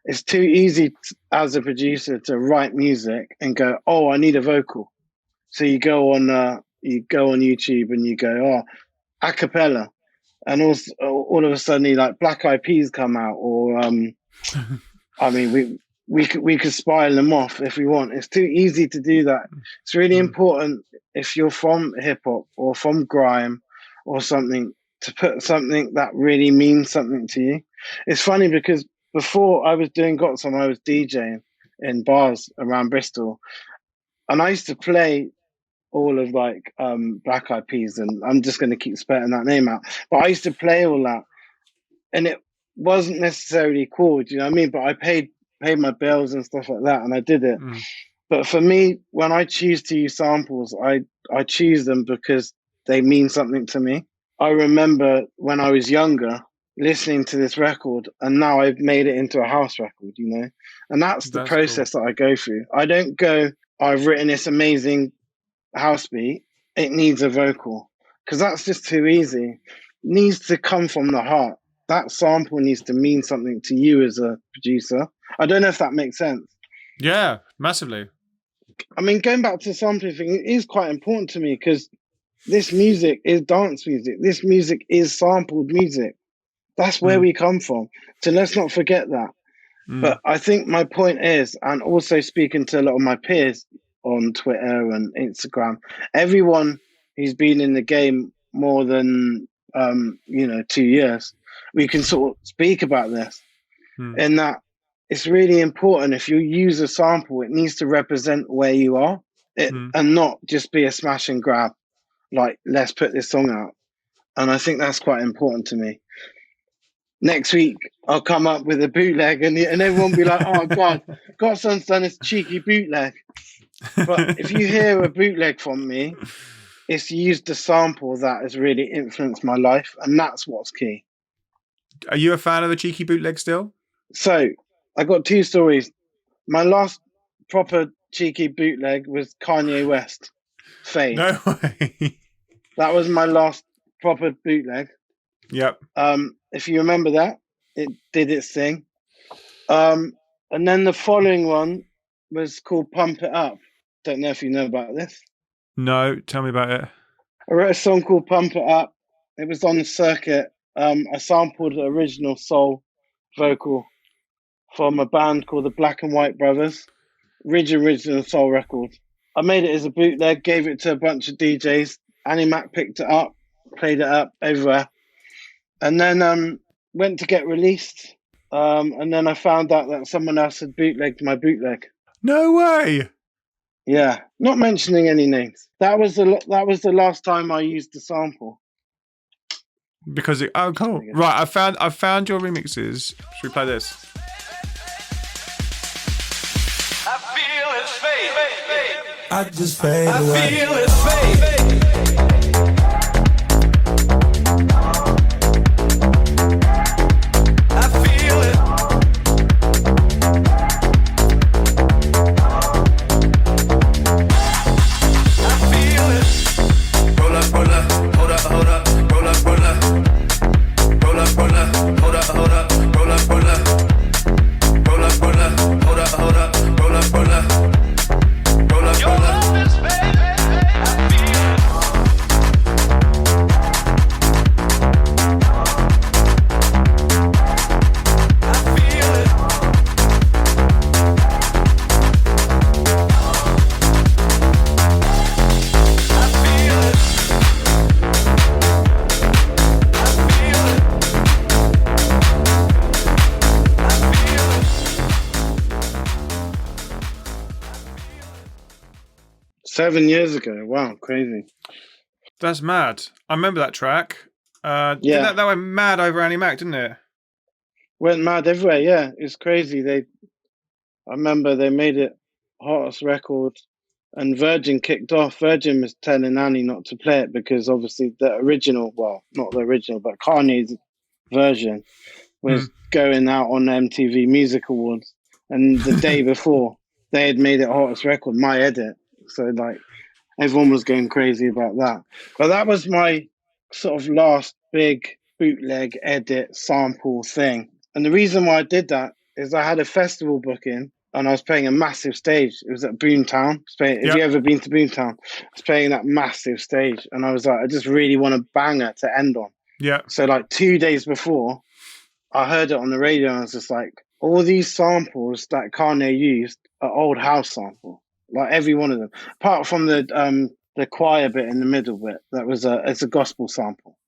It's too easy as a producer to write music and go, oh, I need a vocal. So you go on YouTube and you go, oh, a cappella, and also all of a sudden like Black Eyed Peas come out, or I mean we could spiral them off if we want. It's too easy to do that. It's really important if you're from hip hop or from grime or something to put something that really means something to you. It's funny because before I was doing GotSome, I was DJing in bars around Bristol, and I used to play all of like Black Eyed Peas, and I'm just going to keep spelling that name out. But I used to play all that, and it wasn't necessarily cool. Do you know what I mean? But I paid my bills and stuff like that, and I did it. But for me, when I choose to use samples, I choose them because they mean something to me. I remember when I was younger listening to this record, and now I've made it into a house record, you know? And that's the process that I go through. I don't go, I've written this amazing house beat, it needs a vocal, because that's just too easy. It needs to come from the heart. That sample needs to mean something to you as a producer. I don't know if that makes sense. Yeah, massively. I mean, going back to the sampling thing, it is quite important to me because this music is dance music. This music is sampled music. That's where we come from. So let's not forget that. But I think my point is, and also speaking to a lot of my peers on Twitter and Instagram, everyone who's been in the game more than 2 years, we can sort of speak about this. In that it's really important, if you use a sample, it needs to represent where you are, and not just be a smash and grab, like let's put this song out. And I think that's quite important to me. Next week I'll come up with a bootleg, and everyone will be like, oh God, GotSome's done this cheeky bootleg. But if you hear a bootleg from me, it's used a sample that has really influenced my life, and that's what's key. Are you a fan of the cheeky bootleg still? So I got two stories. My last proper cheeky bootleg was Kanye West, Fade. No way. That was my last proper bootleg. Yep. If you remember that, it did its thing. And then the following one was called Pump It Up. Don't know if you know about this. No, tell me about it. I wrote a song called Pump It Up. It was on the circuit. I sampled the original soul vocal from a band called the Black and White Brothers, original soul record. I made it as a bootleg, gave it to a bunch of DJs. Annie Mac picked it up, played it up everywhere, and then went to get released. And then I found out that someone else had bootlegged my bootleg. No way. Yeah, not mentioning any names. That was the last time I used the sample. Because cool. Right, I found your remixes. Should we play this? I feel his fade. I just fade away. I feel his fade. I feel it. I feel it. Roll up, hold up. Roll up, roll up. Roll up, hold up. Roll up, hold up. Roll up, hold up. Roll up, hold up. Roll up, hold up. Roll up, hold up. Roll up, hold up. Roll up, hold up. Your love is fading. I feel it. 7 years ago. Wow, crazy. That's mad. I remember that track. Yeah. That went mad over Annie Mac, didn't it? Went mad everywhere. Yeah, it's crazy. I remember they made it hottest record, and Virgin kicked off. Virgin was telling Annie not to play it because obviously the original, well, not the original, but Kanye's version was going out on the MTV Music Awards, and the day before they had made it hottest record, my edit. So like everyone was going crazy about that. But that was my sort of last big bootleg edit sample thing. And the reason why I did that is I had a festival booking and I was playing a massive stage. It was at Boomtown. If you ever been to Boomtown, I was playing that massive stage, and I was like, I just really want a banger to end on. Yeah. So like 2 days before, I heard it on the radio, and I was just like, all these samples that Kanye used are old house samples, like every one of them, apart from the choir bit in the middle bit. That was it's a gospel sample.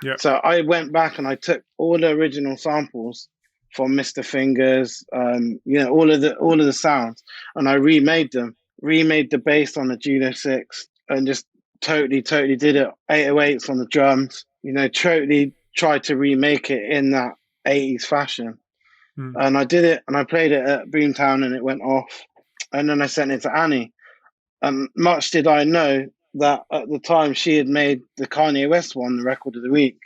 Yeah. So I went back and I took all the original samples from Mr. Fingers, all of the sounds, and I remade the bass on the Juno 6, and just totally did it. 808s on the drums, totally tried to remake it in that 80s fashion. And I did it, and I played it at Boomtown, and it went off. And then I sent it to Annie. And much did I know that at the time she had made the Kanye West one, the record of the week.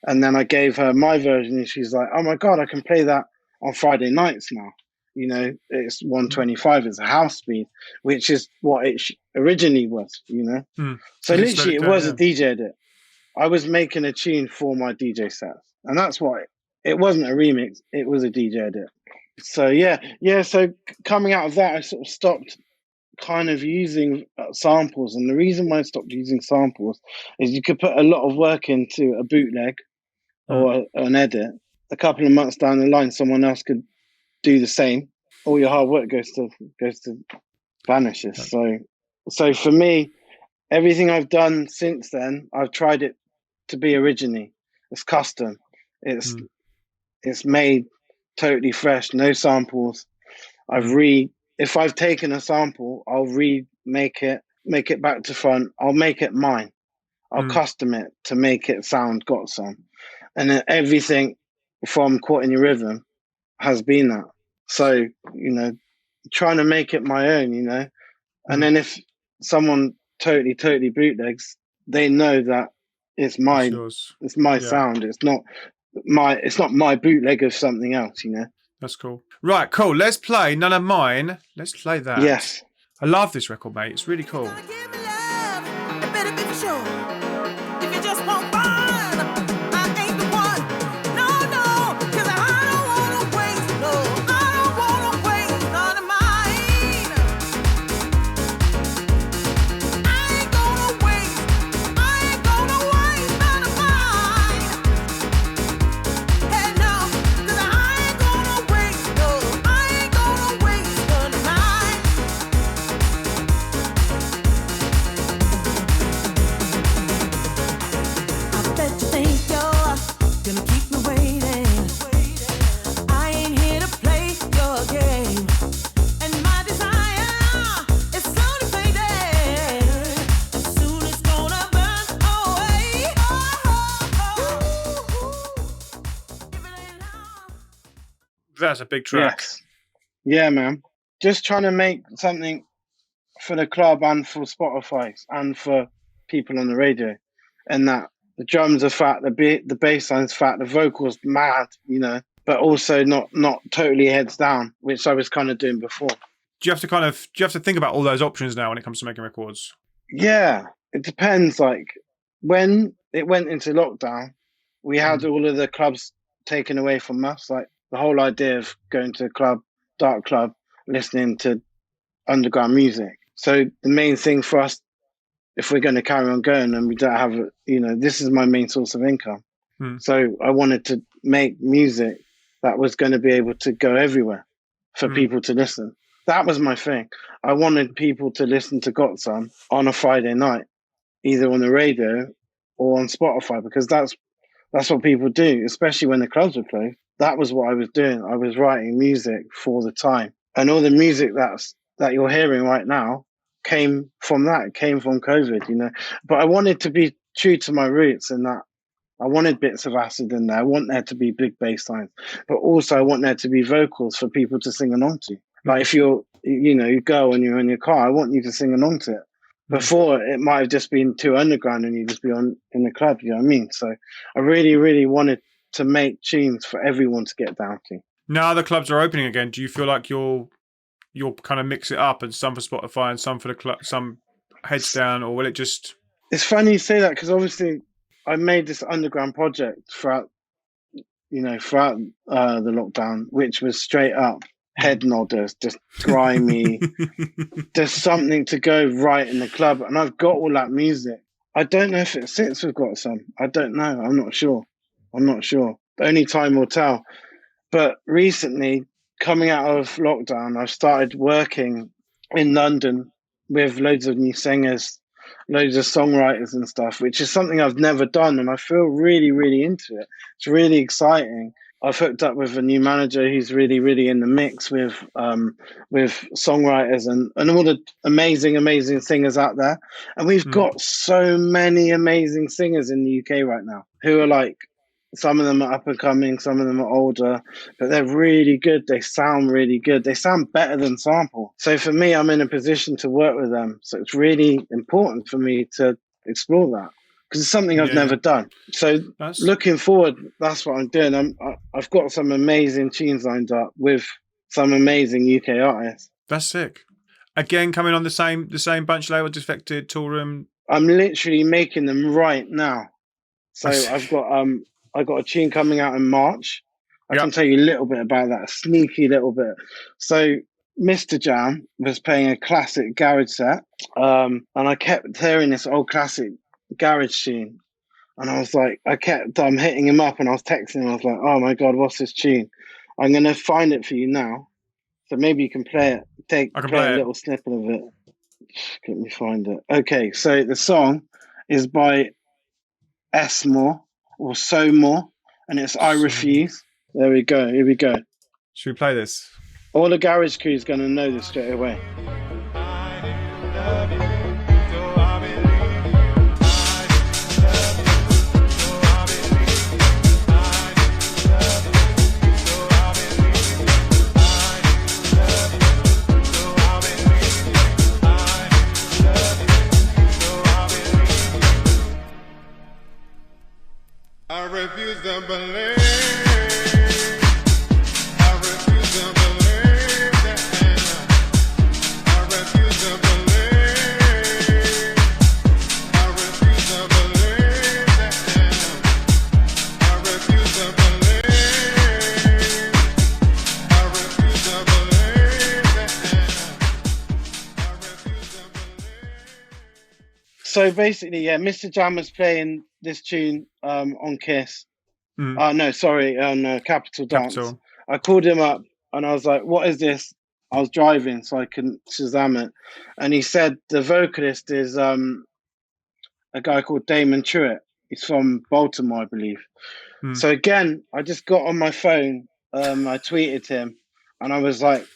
And then I gave her my version, and she's like, "Oh my God, I can play that on Friday nights now. It's 125, it's a house speed, which is what it originally was, So literally, it was a DJ edit. I was making a tune for my DJ sets. And that's why it wasn't a remix, it was a DJ edit. So, so coming out of that, I sort of stopped kind of using samples. And the reason why I stopped using samples is you could put a lot of work into a bootleg or an edit. A couple of months down the line, someone else could do the same. All your hard work goes to vanishes. So for me, everything I've done since then, I've tried it to be originally. It's custom. It's made totally fresh, no samples. If I've taken a sample, I'll remake it, make it back to front. I'll make it mine. I'll custom it to make it sound GotSome. And then everything from Caught in Your Rhythm has been that. So, trying to make it my own, And then if someone totally bootlegs, they know that it's mine. It's my sound. It's not my bootleg of something else, That's cool. Right, cool. Let's play None of Mine. Let's play that. Yes. I love this record, mate. It's really cool. That's a big track. Yes. Yeah, man. Just trying to make something for the club and for Spotify and for people on the radio. And that the drums are fat, the bass line's fat, the vocals mad, but also not totally heads down, which I was kind of doing before. Do you have to think about all those options now when it comes to making records? Yeah, it depends. Like when it went into lockdown, we had all of the clubs taken away from us. Like the whole idea of going to a club, dark club, listening to underground music. So the main thing for us, if we're going to carry on going and we don't have, this is my main source of income. So I wanted to make music that was going to be able to go everywhere for people to listen. That was my thing. I wanted people to listen to GotSome on a Friday night, either on the radio or on Spotify, because that's what people do, especially when the clubs were closed. That was what I was doing. I was writing music for the time. And all the music that you're hearing right now came from that. It came from COVID, you know. But I wanted to be true to my roots, and that I wanted bits of acid in there. I want there to be big bass lines, but also I want there to be vocals for people to sing along to. Like if you're, you know, you go and you're in your car, I want you to sing along to it. Before, it might have just been too underground and you just be on in the club, you know what I mean? So I really, really wanted to make tunes for everyone to get down to. Now the clubs are opening again. Do you feel like you'll kind of mix it up, and some for Spotify and some for the club, some heads down, or will it just? It's funny you say that, because obviously I made this underground project throughout the lockdown, which was straight up head nodders, just grimy. There's something to go right in the club, and I've got all that music. I don't know if it sits with GotSome. I don't know. I'm not sure. Only time will tell. But recently, coming out of lockdown, I've started working in London with loads of new singers, loads of songwriters and stuff, which is something I've never done, and I feel really, really into it. It's really exciting. I've hooked up with a new manager who's really, really in the mix with songwriters and all the amazing singers out there. And we've got so many amazing singers in the UK right now who are like, some of them are up and coming, some of them are older, but they're really good. They sound really good. They sound better than sample. So for me, I'm in a position to work with them. So it's really important for me to explore that, because it's something I've never done. So looking forward, that's what I'm doing. I've got some amazing tunes lined up with some amazing UK artists. That's sick. Again, coming on the same bunch label, Defected, Toolroom. I'm literally making them right now. So I've got a tune coming out in March. I can tell you a little bit about that, a sneaky little bit. So Mr. Jam was playing a classic garage set, and I kept hearing this old classic garage tune, and I was like, I kept hitting him up, and I was texting him. I was like, oh my god, what's this tune? I'm gonna find it for you now, so maybe you can play it. Play a little snippet of it. Let me find it. Okay, so the song is by Somore or Somore, and it's I Refuse. There we go. Here we go. Should we play this? All the garage crew's gonna know this straight away. I refuse to believe. I refuse to believe that. I refuse to believe. I refuse to believe that. I refuse to believe. I refuse to believe that. I refuse to believe. So basically, Mr. Jam was playing this tune on Kiss. On Capital Dance. Capital. I called him up and I was like, what is this? I was driving so I couldn't Shazam it. And he said the vocalist is a guy called Damon Truitt. He's from Baltimore, I believe. So again, I just got on my phone. I tweeted him and I was like,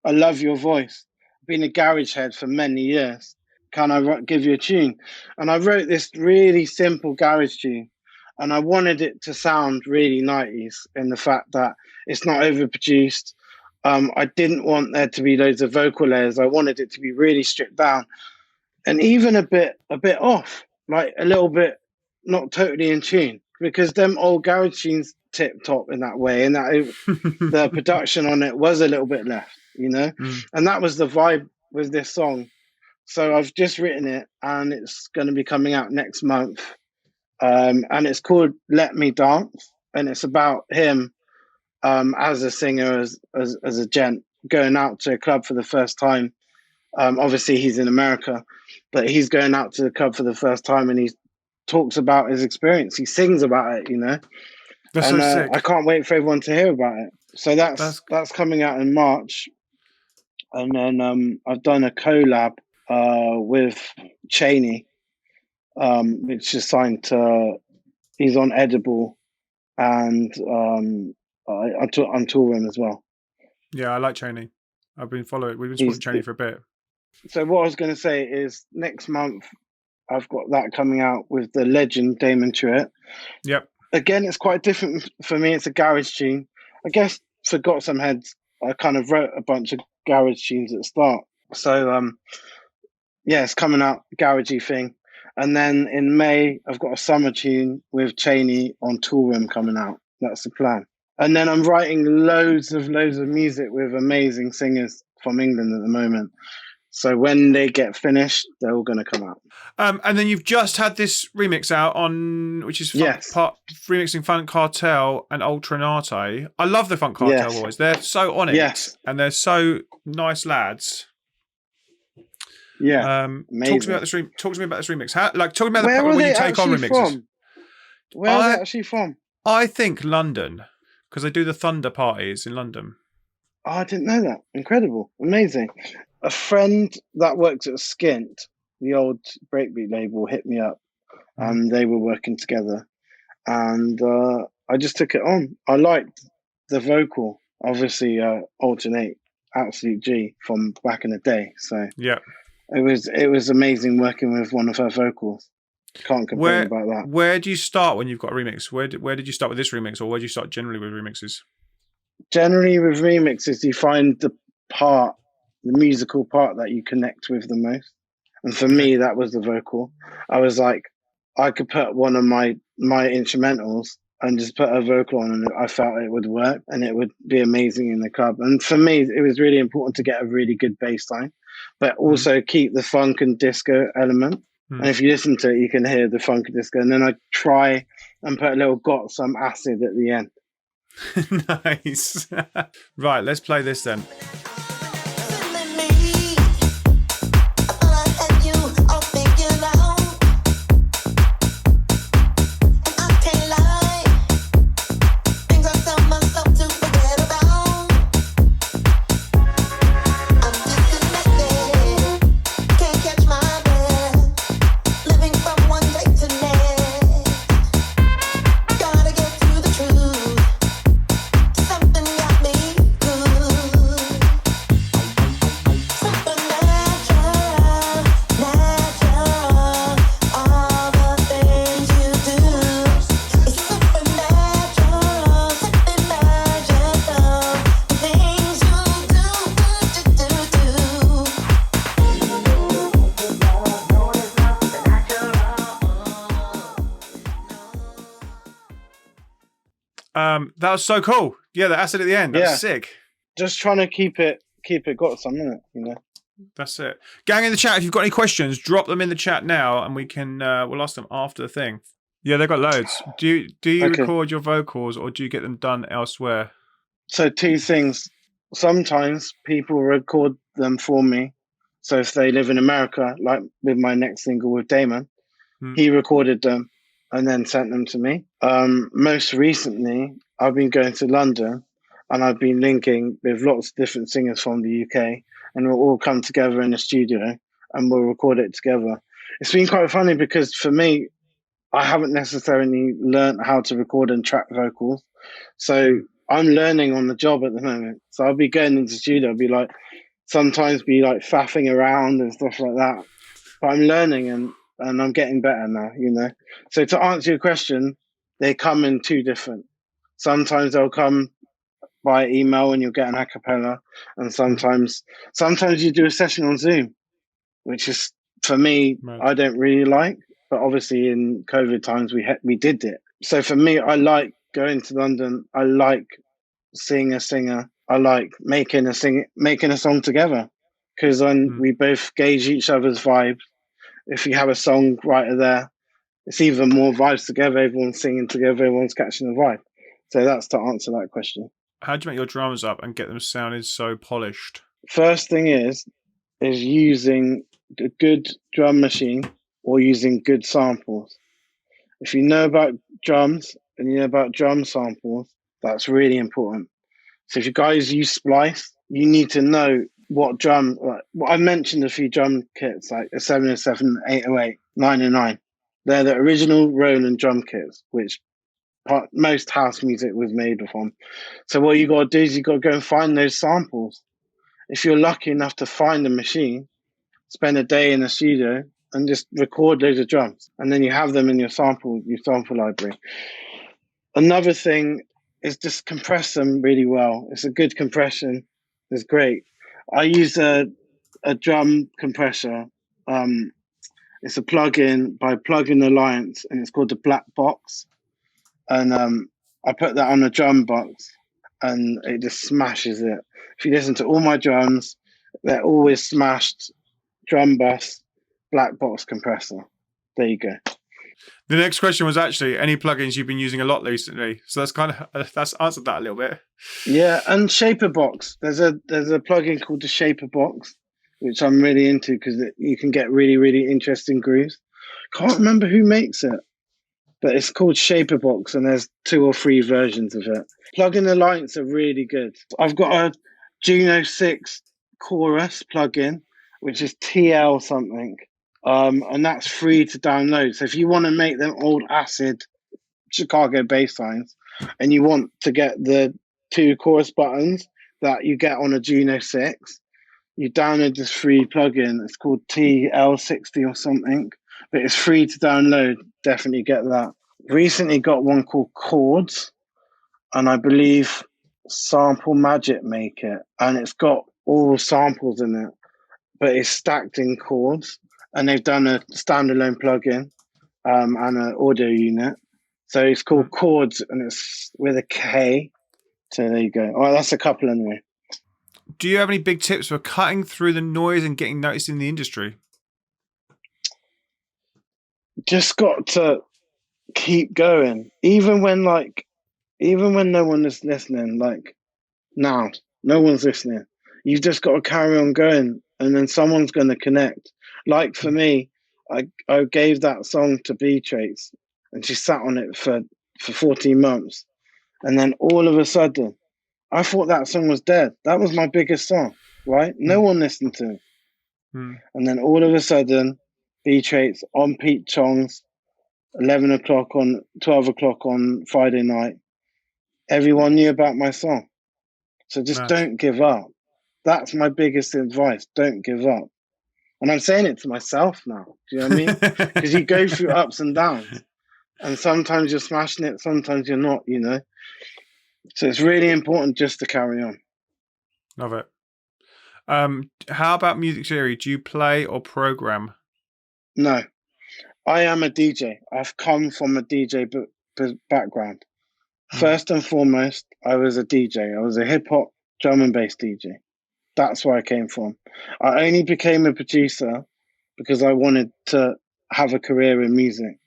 I love your voice. I've been a garage head for many years. Can I give you a tune? And I wrote this really simple garage tune, and I wanted it to sound really 90s in the fact that it's not overproduced. I didn't want there to be loads of vocal layers. I wanted it to be really stripped down and even a bit off, like a little bit not totally in tune, because them old garage tunes tip top in that way, and that the production on it was a little bit left, you know? And that was the vibe with this song. So I've just written it, and it's going to be coming out next month. And it's called Let Me Dance, and it's about him as a singer, as a gent, going out to a club for the first time. Obviously, he's in America, but he's going out to the club for the first time, and he talks about his experience. He sings about it, you know. That's and so sick. I can't wait for everyone to hear about it. So that's coming out in March. And then I've done a collab with Cheney, which is signed to, he's on Edible, and on Toolroom as well. Yeah, I like Cheney. We've been supporting Cheney for a bit. So what I was going to say is next month I've got that coming out with the legend Damon Truitt. Yep. Again, it's quite different for me. It's a garage tune. I guess for GotSome Heads, I kind of wrote a bunch of garage tunes at the start. So yeah, it's coming out, garagey thing. And then in May, I've got a summer tune with Cheney on Toolroom coming out. That's the plan. And then I'm writing loads of music with amazing singers from England at the moment. So when they get finished, they're all going to come out. And then you've just had this remix out on, which is remixing Funk Cartel and Ultra Nate. I love the Funk Cartel boys. They're so on it, and they're so nice lads. Yeah, talk to me about this. Talk to me about this remix. Talk to me about Where the are when they you take on actually remixes. from? Where are they actually from? I think London, because they do the Thunder parties in London. Oh, I didn't know that. Incredible, amazing. A friend that works at Skint, the old breakbeat label, hit me up, and they were working together, and I just took it on. I liked the vocal, obviously. Alternate, absolute G from back in the day. So yeah. It was amazing working with one of her vocals. Can't complain about that. Where do you start when you've got a remix? Where did you start with this remix, or where do you start generally with remixes? Generally with remixes, you find the musical part that you connect with the most. And for me, that was the vocal. I was like, I could put one of my instrumentals and just put a vocal on, and I felt it would work and it would be amazing in the club. And for me, it was really important to get a really good bass line, but also keep the funk and disco element. And if you listen to it, you can hear the funk and disco. And then I try and put a little GotSome acid at the end. Nice. Right, let's play this then. That was so cool. Yeah, the acid at the end. That's sick. Just trying to keep it GotSome, isn't it? You know. That's it. Gang in the chat, if you've got any questions, drop them in the chat now, and we can we'll ask them after the thing. Yeah, they've got loads. Do you record your vocals, or do you get them done elsewhere? So two things. Sometimes people record them for me. So if they live in America, like with my next single with Damon, he recorded them and then sent them to me. Most recently, I've been going to London and I've been linking with lots of different singers from the UK, and we'll all come together in the studio and we'll record it together. It's been quite funny because for me, I haven't necessarily learned how to record and track vocals. So I'm learning on the job at the moment. So I'll be going into the studio, I'll be like, sometimes be like faffing around and stuff like that. But I'm learning and I'm getting better now, you know. So to answer your question, they come in two different. Sometimes they'll come by email and you'll get an a cappella, and sometimes you do a session on Zoom, which is, for me, I don't really like. But obviously in COVID times we did it. So for me, I like going to London. I like seeing a singer. I like making a song together, because then we both gauge each other's vibes. If you have a songwriter there, it's even more vibes together. Everyone's singing together. Everyone's catching the vibe. So that's to answer that question. How do you make your drums up and get them sounding so polished? First thing is using a good drum machine or using good samples. If you know about drums and you know about drum samples, that's really important. So if you guys use Splice, you need to know what drum, like, I mentioned a few drum kits, like a 707, 808, 909. They're the original Roland drum kits, which most house music was made from. So what you got to do is you got to go and find those samples. If you're lucky enough to find a machine, spend a day in a studio and just record loads of drums, and then you have them in your sample library. Another thing is just compress them really well. It's a good compression. It's great. I use a drum compressor. It's a plugin by Plugin Alliance, and it's called the Black Box. And I put that on a drum box, and it just smashes it. If you listen to all my drums, they're always smashed drum bus, black box compressor. There you go. The next question was actually any plugins you've been using a lot recently. So that's answered that a little bit. Yeah, and Shaper Box. There's a plugin called the Shaper Box, which I'm really into because you can get really, really interesting grooves. Can't remember who makes it, but it's called Shaper Box, and there's 2 or 3 versions of it. Plugin Alliance are really good. I've got a Juno 6 chorus plugin, which is TL something, and that's free to download. So if you want to make them old acid Chicago bass lines, and you want to get the 2 chorus buttons that you get on a Juno 6, you download this free plugin. It's called TL60 or something, but it's free to download. Definitely get that. Recently got one called Chords, and I believe Sample Magic make it, and it's got all samples in it, but it's stacked in chords, and they've done a standalone plugin and an audio unit. So it's called Chords, and it's with a K. So there you go. Oh, that's a couple anyway. Do you have any big tips for cutting through the noise and getting noticed in the industry? Just got to keep going, even when no one is listening. Like now, no one's listening. You've just got to carry on going, and then someone's going to connect. Like for me, I gave that song to B Traits, and she sat on it for 14 months, and then all of a sudden, I thought that song was dead. That was my biggest song, right? No one listened to it. And then all of a sudden, B Traits on Pete Chong's 11 o'clock on 12 o'clock on Friday night. Everyone knew about my song. So just don't give up. That's my biggest advice. Don't give up. And I'm saying it to myself now. Do you know what I mean? Because you go through ups and downs. And sometimes you're smashing it, sometimes you're not, you know. So it's really important just to carry on. Love it. How about music theory? Do you play or program? No. I am a DJ. I've come from a DJ background. First and foremost, I was a DJ. I was a hip-hop drum and bass DJ. That's where I came from. I only became a producer because I wanted to have a career in music.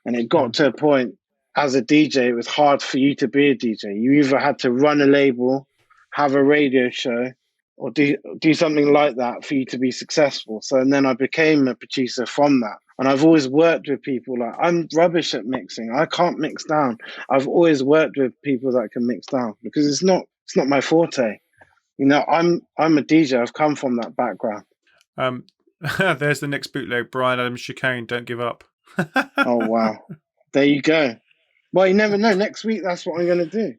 And it got to a point, as a DJ, it was hard for you to be a DJ. You either had to run a label, have a radio show, or do something like that for you to be successful. So and then I became a producer from that. And I've always worked with people I'm rubbish at mixing. I can't mix down. I've always worked with people that can mix down because it's not my forte. You know, I'm a DJ. I've come from that background. There's the next bootleg, Brian Adams Chicane, Don't Give Up. Oh wow. There you go. Well, you never know. Next week that's what I'm gonna do.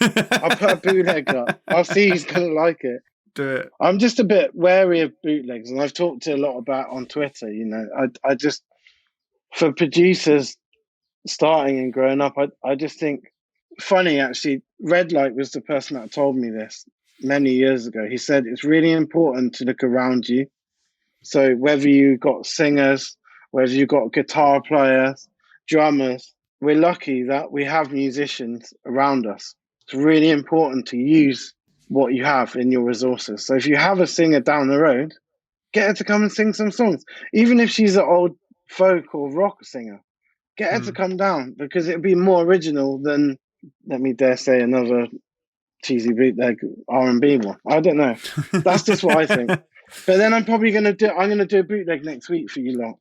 I'll put a bootleg up. I'll see who's gonna like it. Do it. I'm just a bit wary of bootlegs, and I've talked to a lot about on Twitter. You know, I just, for producers starting and growing up, I just think funny actually. Red Light was the person that told me this many years ago. He said it's really important to look around you. So whether you got singers, whether you got guitar players, drummers, we're lucky that we have musicians around us. It's really important to use what you have in your resources. So if you have a singer down the road, get her to come and sing some songs. Even if she's an old folk or rock singer, get her to come down because it'll be more original than, let me dare say, another cheesy bootleg R&B one. I don't know. That's just what I think. But then I'm probably going to do a bootleg next week for you lot.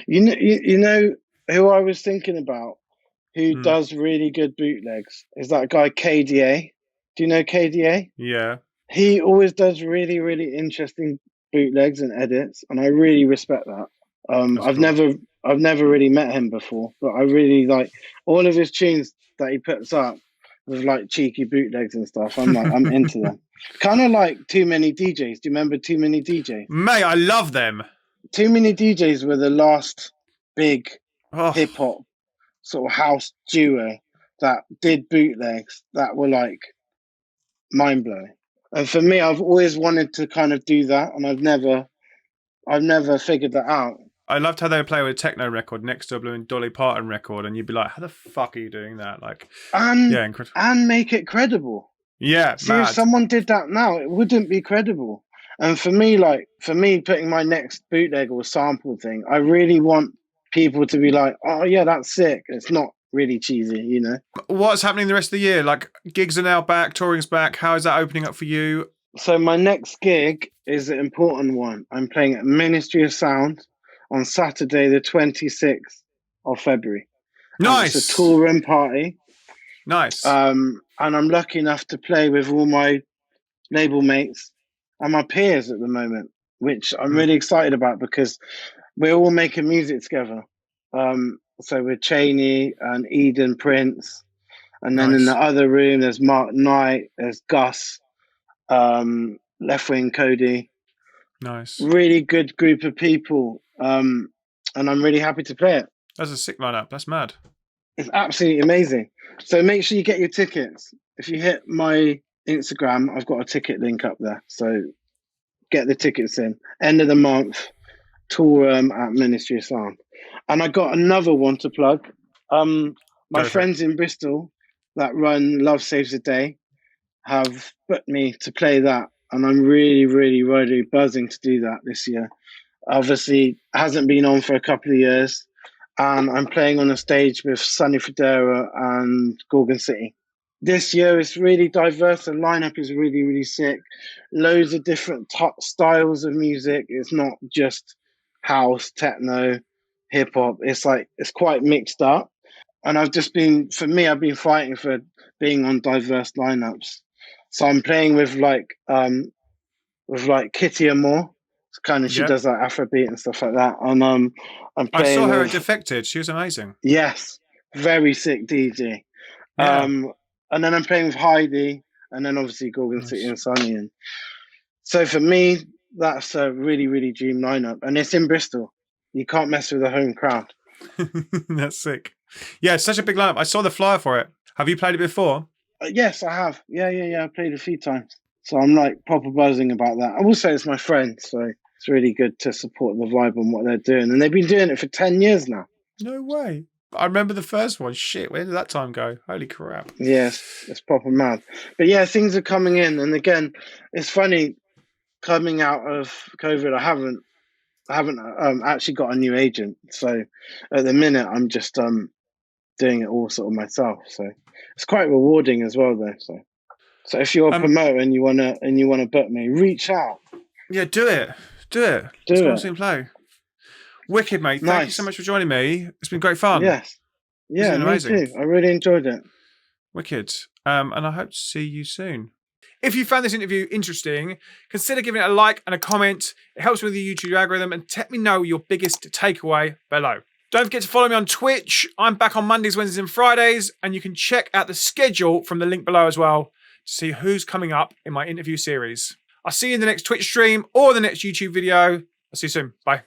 You know who I was thinking about who does really good bootlegs is that guy KDA. Do you know KDA? Yeah. He always does really, really interesting bootlegs and edits, and I really respect that. I've never really met him before, but I really like all of his tunes that he puts up. with like cheeky bootlegs and stuff. I'm into them. Kind of like Too Many DJs. Do you remember Too Many DJs? Mate, I love them. Too Many DJs were the last big Oh, hip hop sort of house duo that did bootlegs that were like mind blowing. And for me, I've always wanted to kind of do that, and I've never figured that out. I loved how they would play with a techno record next to a Blue Dolly Parton record, and you'd be like, "How the fuck are you doing that?" Like, And yeah, incredible. and make it credible. Yeah, See, if mad. someone did that now, it wouldn't be credible. And for me, putting my next bootleg or sample thing, I really want people to be like, "Oh yeah, that's sick." It's not really cheesy, you know. What's happening the rest of the year? Like, gigs are now back, touring's back. How is that opening up for you? So my next gig is an important one. I'm playing at Ministry of Sound on Saturday, the 26th of February. Nice. It's a Toolroom party. Nice. And I'm lucky enough to play with all my label mates and my peers at the moment, which I'm really excited about because we're all making music together. So with Cheney and Eden Prince, and then in Nice. the other room there's Mark Knight, there's Gus, Left Wing Cody. Nice. Really good group of people, and I'm really happy to play it. That's a sick lineup. That's mad. It's absolutely amazing. So make sure you get your tickets. If you hit my Instagram, I've got a ticket link up there. So get the tickets in. End of the month, tour at Ministry of Sound. And I got another one to plug. My Go for it. friends in Bristol that run Love Saves the Day have booked me to play that. And I'm really, really, really buzzing to do that this year. Obviously, it hasn't been on for a couple of years. And I'm playing on a stage with Sonny Fodera and Gorgon City. This year it's really diverse. The lineup is really, really sick. Loads of different styles of music. It's not just house, techno, hip hop. It's quite mixed up. And I've been fighting for being on diverse lineups. So I'm playing with Kitty Amore. It's kind of, she does like Afrobeat and stuff like that. And I'm playing. I saw her with, at Defected. She was amazing. Yes, very sick DJ. Yeah. And then I'm playing with Heidi, and then obviously Gorgon City and Sonny. And so for me, that's a really, really dream lineup. And it's in Bristol. You can't mess with the home crowd. That's sick. Yeah, it's such a big lineup. I saw the flyer for it. Have you played it before? Yes, I have. Yeah. I played a few times. So I'm like proper buzzing about that. I will say it's my friend, so it's really good to support the vibe and what they're doing. And they've been doing it for 10 years now. No way. I remember the first one. Shit, where did that time go? Holy crap. Yes, it's proper mad. But yeah, things are coming in. And again, it's funny, coming out of COVID, I haven't actually got a new agent. So at the minute, I'm just doing it all sort of myself. So it's quite rewarding as well, though. So if you're a promoter and you wanna book me, reach out. Yeah, do it. Let's go and play. Wicked, mate. Thank you so much for joining me. It's been great fun. Yes. Yeah, been me amazing. too. I really enjoyed it. Wicked. And I hope to see you soon. If you found this interview interesting, consider giving it a like and a comment. It helps with the YouTube algorithm, and let me know your biggest takeaway below. Don't forget to follow me on Twitch. I'm back on Mondays, Wednesdays, and Fridays, and you can check out the schedule from the link below as well to see who's coming up in my interview series. I'll see you in the next Twitch stream or the next YouTube video. I'll see you soon. Bye.